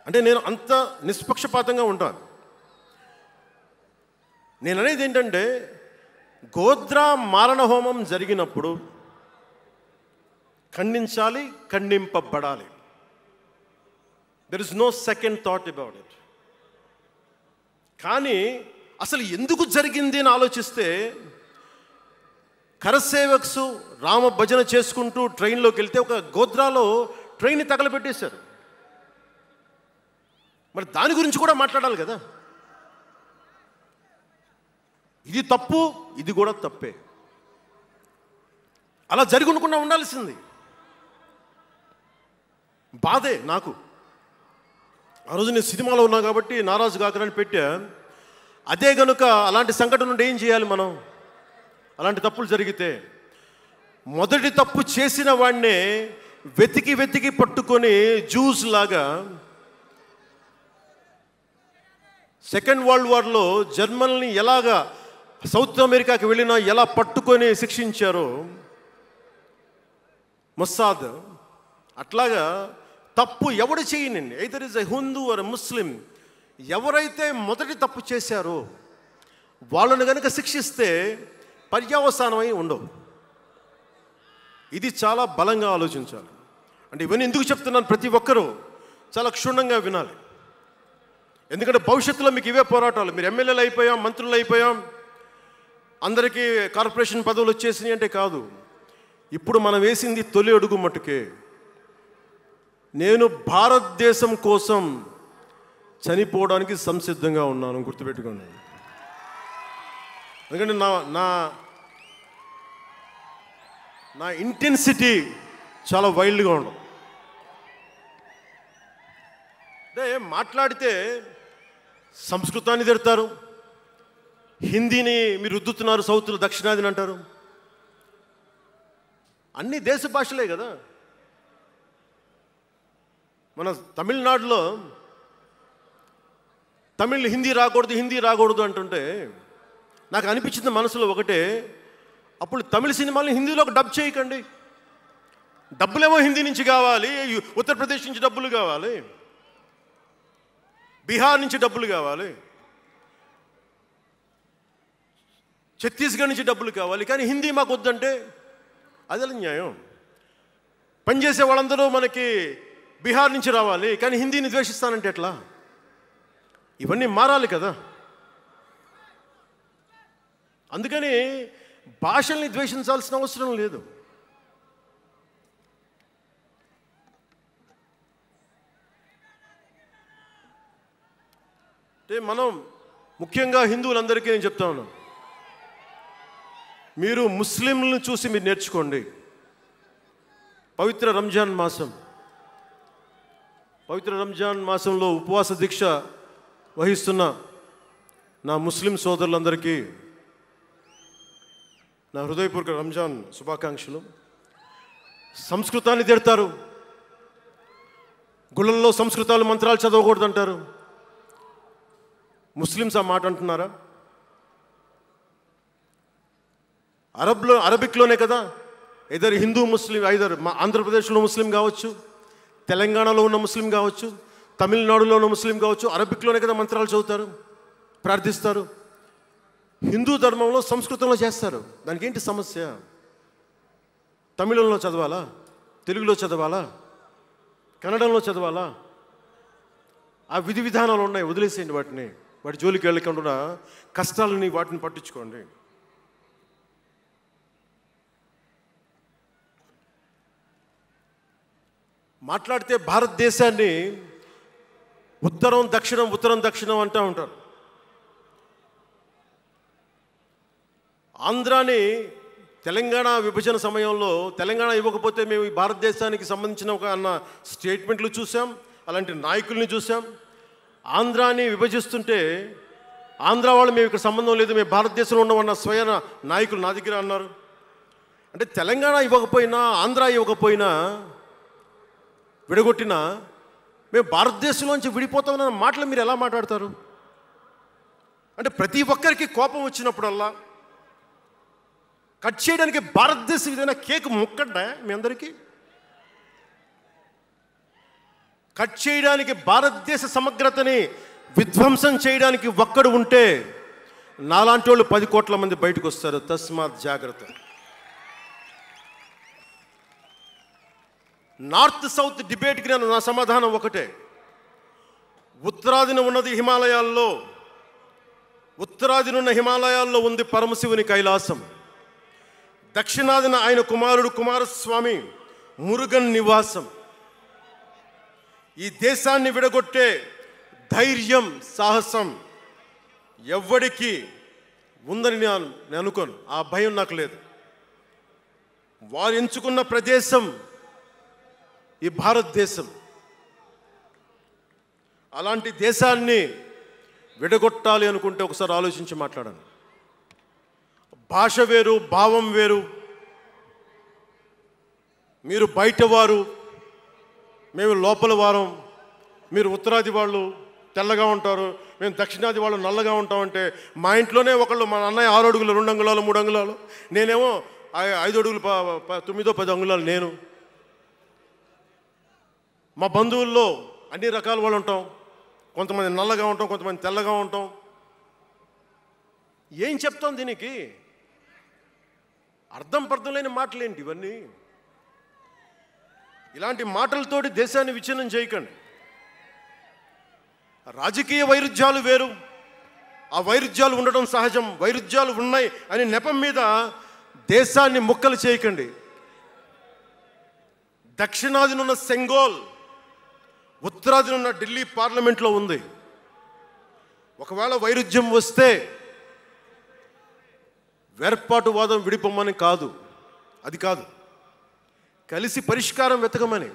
అంటే నేను అంత నిష్పక్షపాతంగా ఉంటాను. నేను అనేది ఏంటంటే, గోద్రా మారణహోమం జరిగినప్పుడు ఖండించాలి, ఖండింపబడాలి. There is no second thought about it. కానీ అసలు ఎందుకు జరిగింది అని ఆలోచిస్తే, కరసేవక్స్ రామ భజన చేసుకుంటూ ట్రైన్లోకి వెళ్తే ఒక గోద్రాలో ట్రైన్ని తగలబెట్టేశారు. మరి దాని గురించి కూడా మాట్లాడాలి కదా. ఇది తప్పు, ఇది కూడా తప్పే. అలా జరుగుకుండా ఉండాల్సింది. బాధే నాకు. ఆ రోజు నేను సినిమాలో ఉన్నా కాబట్టి నారాజు గాకరని పెట్టా. అదే కనుక అలాంటి సంఘటన నుండి ఏం చేయాలి మనం? అలాంటి తప్పులు జరిగితే మొదటి తప్పు చేసిన వాడినే వెతికి వెతికి పట్టుకొని జ్యూస్ లాగా సెకండ్ వరల్డ్ వార్లో జర్మనీని ఎలాగా సౌత్ అమెరికాకి వెళ్ళినా ఎలా పట్టుకొని శిక్షించారో మొస్సాద్, అట్లాగా తప్పు ఎవడు చేయనండి, either is a Hindu or Muslim, ఎవరైతే మొదటి తప్పు చేశారో వాళ్ళని కనుక శిక్షిస్తే పర్యవసానమై ఉండవు. ఇది చాలా బలంగా ఆలోచించాలి. అంటే ఇవన్నీ ఎందుకు చెప్తున్నాను, ప్రతి ఒక్కరూ చాలా క్షుణ్ణంగా వినాలి. ఎందుకంటే భవిష్యత్తులో మీకు ఇవే పోరాటాలు. మీరు ఎమ్మెల్యేలు అయిపోయాం, మంత్రులు అయిపోయాం, అందరికీ కార్పొరేషన్ పదవులు వచ్చేసినాయి అంటే కాదు. ఇప్పుడు మనం వేసింది తొలి అడుగు మట్టుకే. నేను భారతదేశం కోసం చనిపోవడానికి సంసిద్ధంగా ఉన్నాను, గుర్తుపెట్టుకోండి. ఎందుకంటే నా ఇంటెన్సిటీ చాలా వైల్డ్గా ఉండదు. అంటే మాట్లాడితే సంస్కృతాన్ని తిడతారు, హిందీని మీరు రుద్దుతున్నారు, సౌత్లో దక్షిణాదిని అంటారు. అన్ని దేశ భాషలే కదా. మన తమిళనాడులో తమిళ్ హిందీ రాకూడదు, హిందీ రాకూడదు అంటుంటే నాకు అనిపించింది మనసులో ఒకటే, అప్పుడు తమిళ సినిమాలను హిందీలోకి డబ్ చేయకండి. డబ్బులేమో హిందీ నుంచి కావాలి, ఉత్తరప్రదేశ్ నుంచి డబ్బులు కావాలి, బీహార్ నుంచి డబ్బులు కావాలి, ఛత్తీస్గఢ్ నుంచి డబ్బులు కావాలి, కానీ హిందీ మాకు వద్దంటే అదే న్యాయం. పనిచేసే వాళ్ళందరూ మనకి బీహార్ నుంచి రావాలి, కానీ హిందీని ద్వేషిస్తానంటే ఎట్లా? ఇవన్నీ మారాలి కదా. అందుకని భాషల్ని ద్వేషించాల్సిన అవసరం లేదు. అంటే మనం ముఖ్యంగా హిందువులందరికీ నేను చెప్తా ఉన్నాను, మీరు ముస్లింలను చూసి మీరు నేర్చుకోండి. పవిత్ర రంజాన్ మాసంలో ఉపవాస దీక్ష వహిస్తున్న నా ముస్లిం సోదరులందరికీ నా హృదయపూర్వక రంజాన్ శుభాకాంక్షలు. సంస్కృతాన్ని తిడతారు, గుళ్ళల్లో సంస్కృతాలు మంత్రాలు చదవకూడదంటారు. ముస్లిమ్స్ ఆ మాట అంటున్నారా? అరబిక్లోనే కదా, ఐదర్ హిందూ ముస్లిం, ఐదర్ ఆంధ్రప్రదేశ్లో ముస్లిం కావచ్చు, తెలంగాణలో ఉన్న ముస్లిం కావచ్చు, తమిళనాడులో ఉన్న ముస్లిం కావచ్చు, అరబిక్లోనే కదా మంత్రాలు చదువుతారు, ప్రార్థిస్తారు. హిందూ ధర్మంలో సంస్కృతంలో చేస్తారు. దానికి ఏంటి సమస్య? తమిళంలో చదవాలా, తెలుగులో చదవాలా, కన్నడంలో చదవాలా? ఆ విధి విధానాలు ఉన్నాయి, వదిలేసేయండి వాటిని. వాటి జోలికి వెళ్ళకుండా కష్టాలని వాటిని పట్టించుకోండి. మాట్లాడితే భారతదేశాన్ని ఉత్తరం దక్షిణం అంటూ ఉంటారు. ఆంధ్రాని తెలంగాణ విభజన సమయంలో తెలంగాణ ఇవ్వకపోతే మేము ఈ భారతదేశానికి సంబంధించిన ఒక అన్న స్టేట్మెంట్లు చూసాం, అలాంటి నాయకుల్ని చూసాం. ఆంధ్రాని విభజిస్తుంటే ఆంధ్ర వాళ్ళు మేము ఇక్కడ సంబంధం లేదు, మేము భారతదేశంలో ఉన్నామన్న స్వయం నాయకులు నా దగ్గర అన్నారు. అంటే తెలంగాణ ఇవ్వకపోయినా, ఆంధ్ర ఇవ్వకపోయినా, విడగొట్టినా మేము భారతదేశంలోంచి విడిపోతామన్న మాటలు మీరు ఎలా మాట్లాడతారు? అంటే ప్రతి ఒక్కరికి కోపం వచ్చినప్పుడల్లా కట్ చేయడానికి భారతదేశం ఏదైనా కేక్ ముక్కడ్డా మీ అందరికీ? కట్ చేయడానికి, భారతదేశ సమగ్రతని విధ్వంసం చేయడానికి ఒక్కడు ఉంటే నాలాంటి వాళ్ళు 10 కోట్ల మంది బయటకు వస్తారు. తస్మాత్ జాగ్రత్త. నార్త్ సౌత్ డిబేట్కి నా సమాధానం ఒకటే. ఉత్తరాదిన ఉన్నది హిమాలయాల్లో, ఉత్తరాదినున్న హిమాలయాల్లో ఉంది పరమశివుని కైలాసం. దక్షిణాదిన ఆయన కుమారుడు కుమారస్వామి మురుగన్ నివాసం. ఈ దేశాన్ని విడగొట్టే ధైర్యం, సాహసం ఎవ్వడికి ఉందని నేను అనుకోను. ఆ భయం నాకు లేదు. వారు ఎంచుకున్న ప్రదేశం ఈ భారతదేశం. అలాంటి దేశాన్ని విడగొట్టాలి అనుకుంటే ఒకసారి ఆలోచించి మాట్లాడండి. భాష వేరు, భావం వేరు. మీరు బయటవారు, మేము లోపల వారం. మీరు ఉత్తరాది వాళ్ళు తెల్లగా ఉంటారు, మేము దక్షిణాది వాళ్ళు నల్లగా ఉంటామంటే మా ఇంట్లోనే ఒకళ్ళు, మా అన్నయ్య 6 అడుగులు 2 అంగుళాలు 3 అంగుళాలు, నేనేమో 5 అడుగులు 9 10 అంగుళాలు నేను. మా బంధువుల్లో అన్ని రకాల వాళ్ళు ఉంటాం. కొంతమంది నల్లగా ఉంటాం, కొంతమంది తెల్లగా ఉంటాం. ఏం చెప్తాం దీనికి? అర్థం లేని మాటలేంటి ఇవన్నీ? ఇలాంటి మాటలతోటి దేశాన్ని విచ్ఛిన్నం చేయకండి. రాజకీయ వైరుధ్యాలు వేరు, ఆ వైరుధ్యాలు ఉండడం సహజం. వైరుధ్యాలు ఉన్నాయి అని నెపం మీద దేశాన్ని ముక్కలు చేయకండి. దక్షిణాదినున్న సెంగోల్, ఉత్తరాదినున్న ఢిల్లీ పార్లమెంట్లో ఉంది. ఒకవేళ వైరుధ్యం వస్తే వేర్పాటువాదం విడిపోమని కాదు, అది కాదు, కలిసి పరిష్కారం వెతకమని.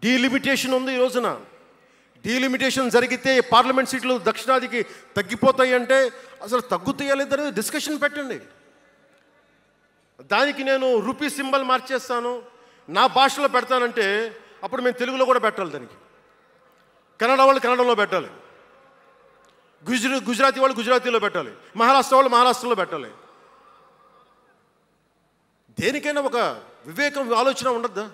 డీలిమిటేషన్ ఉంది ఈ రోజున. డీలిమిటేషన్ జరిగితే పార్లమెంట్ సీట్లు దక్షిణాదికి తగ్గిపోతాయి అంటే అసలు తగ్గుతాయా లేదని డిస్కషన్ పెట్టండి. దానికి నేను రూపీ సింబల్ మార్చేస్తాను, నా భాషలో పెడతానంటే అప్పుడు మేము తెలుగులో కూడా పెట్టాలి. దానికి కన్నడ వాళ్ళు కన్నడంలో పెట్టాలి, గుజరాతీ వాళ్ళు గుజరాతీలో పెట్టాలి, మహారాష్ట్ర వాళ్ళు మహారాష్ట్రలో పెట్టాలి. దేనికైనా ఒక వివేకం, ఆలోచన ఉండద్దా?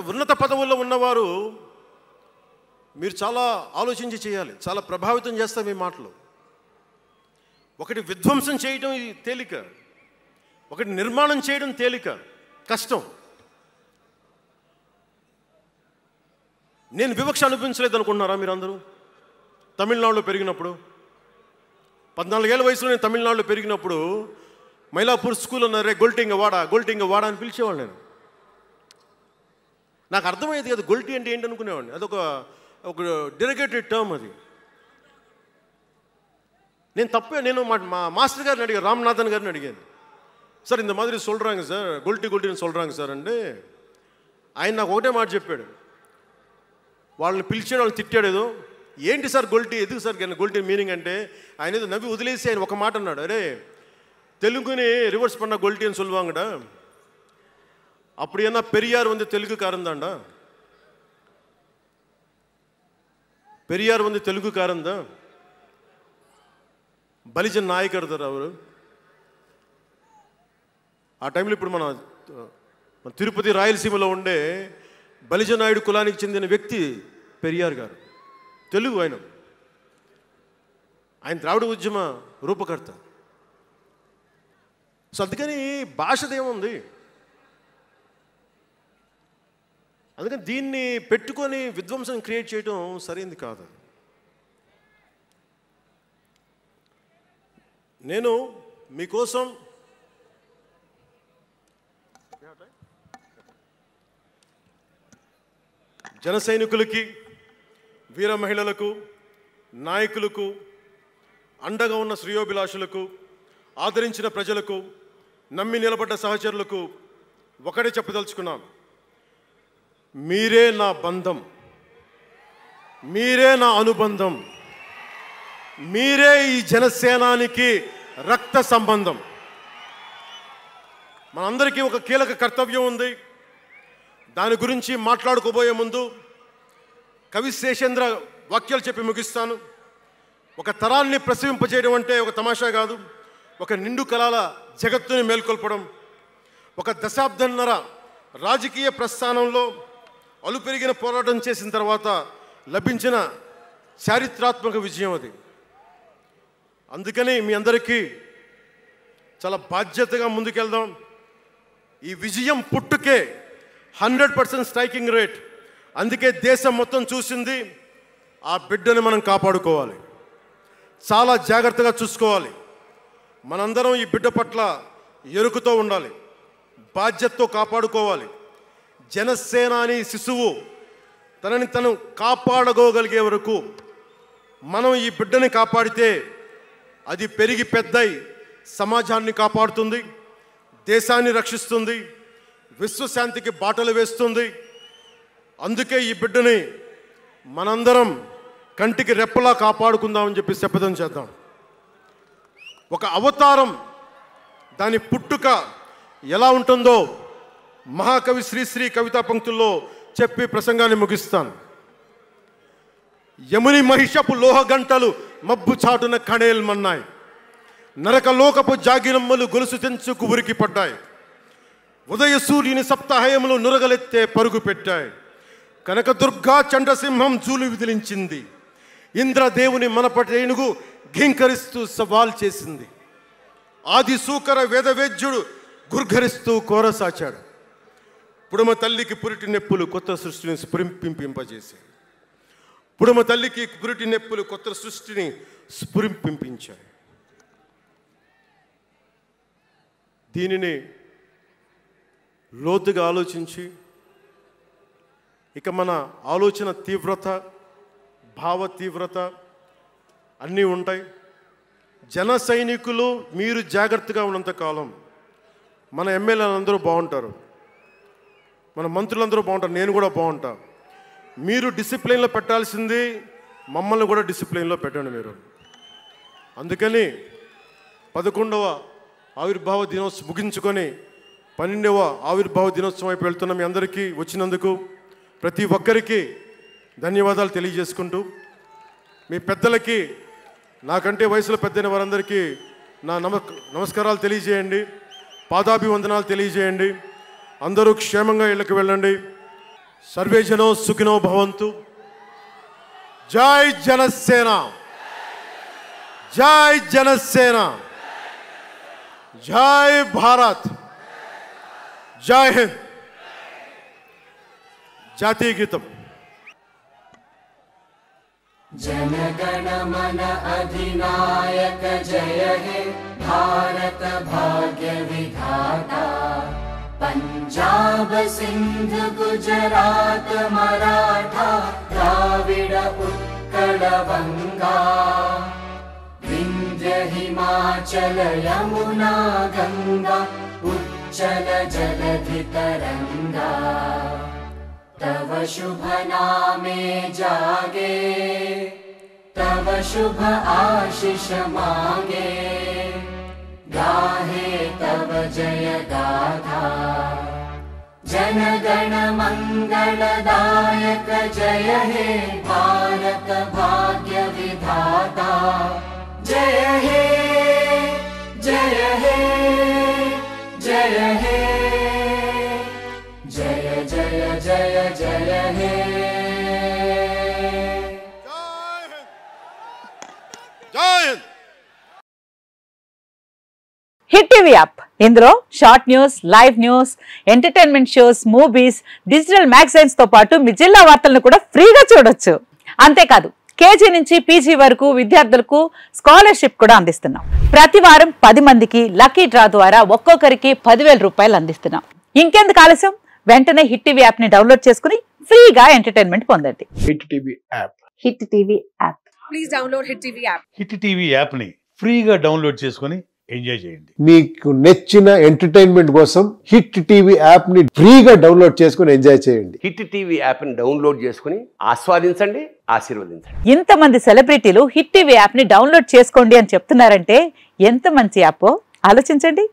ఉన్నత పదవుల్లో ఉన్నవారు మీరు చాలా ఆలోచించి చేయాలి. చాలా ప్రభావితం చేస్తాయి మీ మాటలు. ఒకటి విధ్వంసం చేయడం తేలిక, ఒకటి నిర్మాణం చేయడం తేలిక, కష్టం. నేను వివక్ష అనిపించలేదు అనుకుంటున్నారా మీరందరూ? తమిళనాడులో పెరిగినప్పుడు 14 ఏళ్ళ వయసులో నేను తమిళనాడులో పెరిగినప్పుడు మైలాపూర్ స్కూల్ అన్నారే, గొల్టింగ వాడ అని పిలిచేవాడు. నేను నాకు అర్థమయ్యేది కదా గొల్టీ అంటే ఏంటి అనుకునేవాడిని. అదొక డెరిగేటెడ్ టర్మ్. అది నేను మా మాస్టర్ గారిని అడిగాను, రామ్నాథన్ గారిని అడిగాను, సార్ ఇంత మాదిరి சொல்கிறாங்க సార్, గొల్టీని சொல்கிறாங்க సార్ అంటే ఆయన నాకు ఒకటే మాట చెప్పాడు. వాళ్ళని పిలిచాడు, వాళ్ళని తిట్టాడు. ఏదో ఏంటి సార్ గొల్టీ, ఎందుకు సార్ గొల్టీ మీనింగ్ అంటే ఆయన ఏదో నవ్వి వదిలేసి ఆయన ఒక మాట అన్నాడు, అరే தெலுங்குని రివర్స్ பண்ண గొల్టీ అని சொல்லுவாங்கடா, அப்படி என்ன பெரியார் வந்து தெலுங்குக்காரன் தான்டா, பெரியார் வந்து தெலுங்குக்காரன் தான், బలిజన్ నాయకర్ సార్ అవరు. ఆ టైంలో ఇప్పుడు మన తిరుపతి రాయలసీమలో ఉండే బలిజ నాయుడు కులానికి చెందిన వ్యక్తి పెరియార్ గారు, తెలుగు. ఆయన ద్రావిడ ఉద్యమ రూపకర్త. సో అందుకని భాషదేముంది, అందుకని దీన్ని పెట్టుకొని విధ్వంసం క్రియేట్ చేయడం సరైనది కాదు. నేను మీకోసం జన సైనికులకి, వీర మహిళలకు, నాయకులకు, అండగా ఉన్న శ్రేయోభిలాషులకు, ఆదరించిన ప్రజలకు, నమ్మి నిలబడ్డ సహచరులకు ఒకటే చెప్పదలుచుకున్నాం, మీరే నా బంధం, మీరే నా అనుబంధం, మీరే ఈ జనసేనానికి రక్త సంబంధం. మనందరికీ ఒక కీలక కర్తవ్యం ఉంది. దాని గురించి మాట్లాడుకోబోయే ముందు కవి శేషేంద్ర వాక్యాలు చెప్పి ముగిస్తాను. ఒక తరాన్ని ప్రసవింపజేయడం అంటే ఒక తమాషా కాదు, ఒక నిండు కళల జగత్తుని మేల్కొల్పడం. ఒక దశాబ్దన్నర రాజకీయ ప్రస్థానంలో అలుపెరిగిన పోరాటం చేసిన తర్వాత లభించిన చారిత్రాత్మక విజయం అది. అందుకని మీ అందరికీ చాలా బాధ్యతగా ముందుకెళ్దాం. ఈ విజయం పుట్టుకే 100% స్ట్రైకింగ్ రేట్. అందుకే దేశం మొత్తం చూసింది. ఆ బిడ్డని మనం కాపాడుకోవాలి, చాలా జాగ్రత్తగా చూసుకోవాలి. మనందరం ఈ బిడ్డ పట్ల ఎరుకుతో ఉండాలి, బాధ్యతతో కాపాడుకోవాలి. జనసేనాని శిశువు తనని తను కాపాడుకోగలిగే వరకు మనం ఈ బిడ్డని కాపాడితే అది పెరిగి పెద్దై సమాజాన్ని కాపాడుతుంది, దేశాన్ని రక్షిస్తుంది, విశ్వశాంతికి బాటలు వేస్తుంది. అందుకే ఈ బిడ్డని మనందరం కంటికి రెప్పలా కాపాడుకుందామని చెప్పి శపథం చేద్దాం. ఒక అవతారం, దాని పుట్టుక ఎలా ఉంటుందో మహాకవి శ్రీశ్రీ కవితా పంక్తుల్లో చెప్పి ప్రసంగాన్ని ముగిస్తాను. యముని మహిషపు లోహ గంటలు మబ్బు చాటున కణేల్మన్నాయి, నరకలోకపు జాగిరమ్మలు గొలుసు తెంచుకు ఉరికి పడ్డాయి, ఉదయ సూర్యుని సప్తాహయములు నురగలెత్తే పరుగు పెట్టాయి, కనకదుర్గా చండసింహం జూలు విదిలించింది, ఇంద్రదేవుని మనపటేనుగు ఘీంకరిస్తూ సవాల్ చేసింది, ఆది సూకర వేదవేద్యుడు గుర్ఘరిస్తూ కోరసాచాడు, పుడమ తల్లికి పురిటి నెప్పులు కొత్త సృష్టిని స్ఫురింపింపజేశాయి, పుడమ తల్లికి పురిటి నెప్పులు కొత్త సృష్టిని స్ఫురింపించాయి. దీనిని లోతుగా ఆలోచించి, ఇక మన ఆలోచన తీవ్రత, భావ తీవ్రత అన్నీ ఉంటాయి. జన సైనికులు మీరు జాగ్రత్తగా ఉన్నంతకాలం మన ఎమ్మెల్యేలు అందరూ బాగుంటారు, మన మంత్రులందరూ బాగుంటారు, నేను కూడా బాగుంటా. మీరు డిసిప్లిన్లో పెట్టాల్సింది మమ్మల్ని కూడా డిసిప్లిన్లో పెట్టండి మీరు. అందుకని 11వ ఆవిర్భావ దినోత్సవం ముగించుకొని 12వ ఆవిర్భావ దినోత్సవం వైపు వెళ్తున్న మీ అందరికీ వచ్చినందుకు ప్రతి ఒక్కరికి ధన్యవాదాలు తెలియజేసుకుంటూ, మీ పెద్దలకి, నాకంటే వయసులో పెద్దైన వారందరికీ నా నమస్కారాలు తెలియజేయండి, పాదాభివందనాలు తెలియజేయండి. అందరూ క్షేమంగా ఇళ్ళకి వెళ్ళండి. సర్వే జనో సుఖినో భవంతు. జై జనసేన, జై జనసేన, జై భారత్, జై హింద్. జాతీయ గీతం. जनगण मन अधिनायक जय हे भारत भाग्य विधाता, पंजाब सिंध गुजरात मराठा द्राविड उत्कल बंगा, विंध्य विन्ध्य हिमाचल यमुना गंगा उच्चल जलधितरंगा तव शुभ नामे जागे तव शुभ आशीष मांगे गाहे तव जय गाथा जन गण मंगलदायक जय हे भारत भाग्य विधाता जय हे जय हे जय हे जय जय जय जय हे जय हिंद। హిట్ టీవీ యాప్ ఇందులో short news, live news, entertainment shows, movies, digital magazines తో పాటు మీ జిల్లా వార్తలను కూడా ఫ్రీగా చూడొచ్చు. అంతేకాదు కేజీ నుంచి పీజీ వరకు విద్యార్థులకు స్కాలర్షిప్ కూడా అందిస్తున్నాం. ప్రతి వారం 10 మందికి లక్కీ డ్రా ద్వారా ఒక్కొక్కరికి 10,000 రూపాయలు అందిస్తున్నాం. ఇంకెందుకు ఆలస్యం, వెంటనే హిట్ టీవీ యాప్ ని డౌన్లోడ్ చేసుకుని ఫ్రీగా ఎంటర్టైన్మెంట్ పొందండి. Hit TV app. Hit TV app. Please download hit TV app. Hit TV app ని ఫ్రీగా డౌన్లోడ్ చేసుకుని ఎంజాయ్ చేయండి. మీకు నచ్చిన ఎంటర్టైన్మెంట్ కోసం హిట్ టీవీ యాప్ ని ఫ్రీగా డౌన్లోడ్ చేసుకుని ఎంజాయ్ చేయండి. హిట్ టీవీ యాప్ ని డౌన్లోడ్ చేసుకుని ఆస్వాదించండి, ఆశీర్వదించండి. ఇంతమంది సెలబ్రిటీలు హిట్ టీవీ యాప్ ని డౌన్లోడ్ చేసుకోండి అని చెప్తున్నారంటే ఎంత మంచి యాప్ ఆలోచించండి.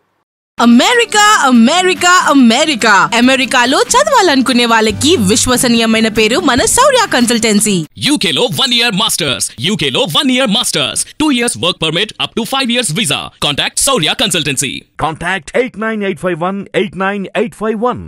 అమెరికా అమెరికా అమెరికా అమెరికాలో చదవాలనుకునే వాళ్ళకి విశ్వసనీయమైన పేరు మన శౌర్య కన్సల్టెన్సీ. UK లో 1 year masters, UK లో 1 year masters, 2 years work permit up to 5 years visa. Contact Saurya Consultancy. Contact 89851 89851.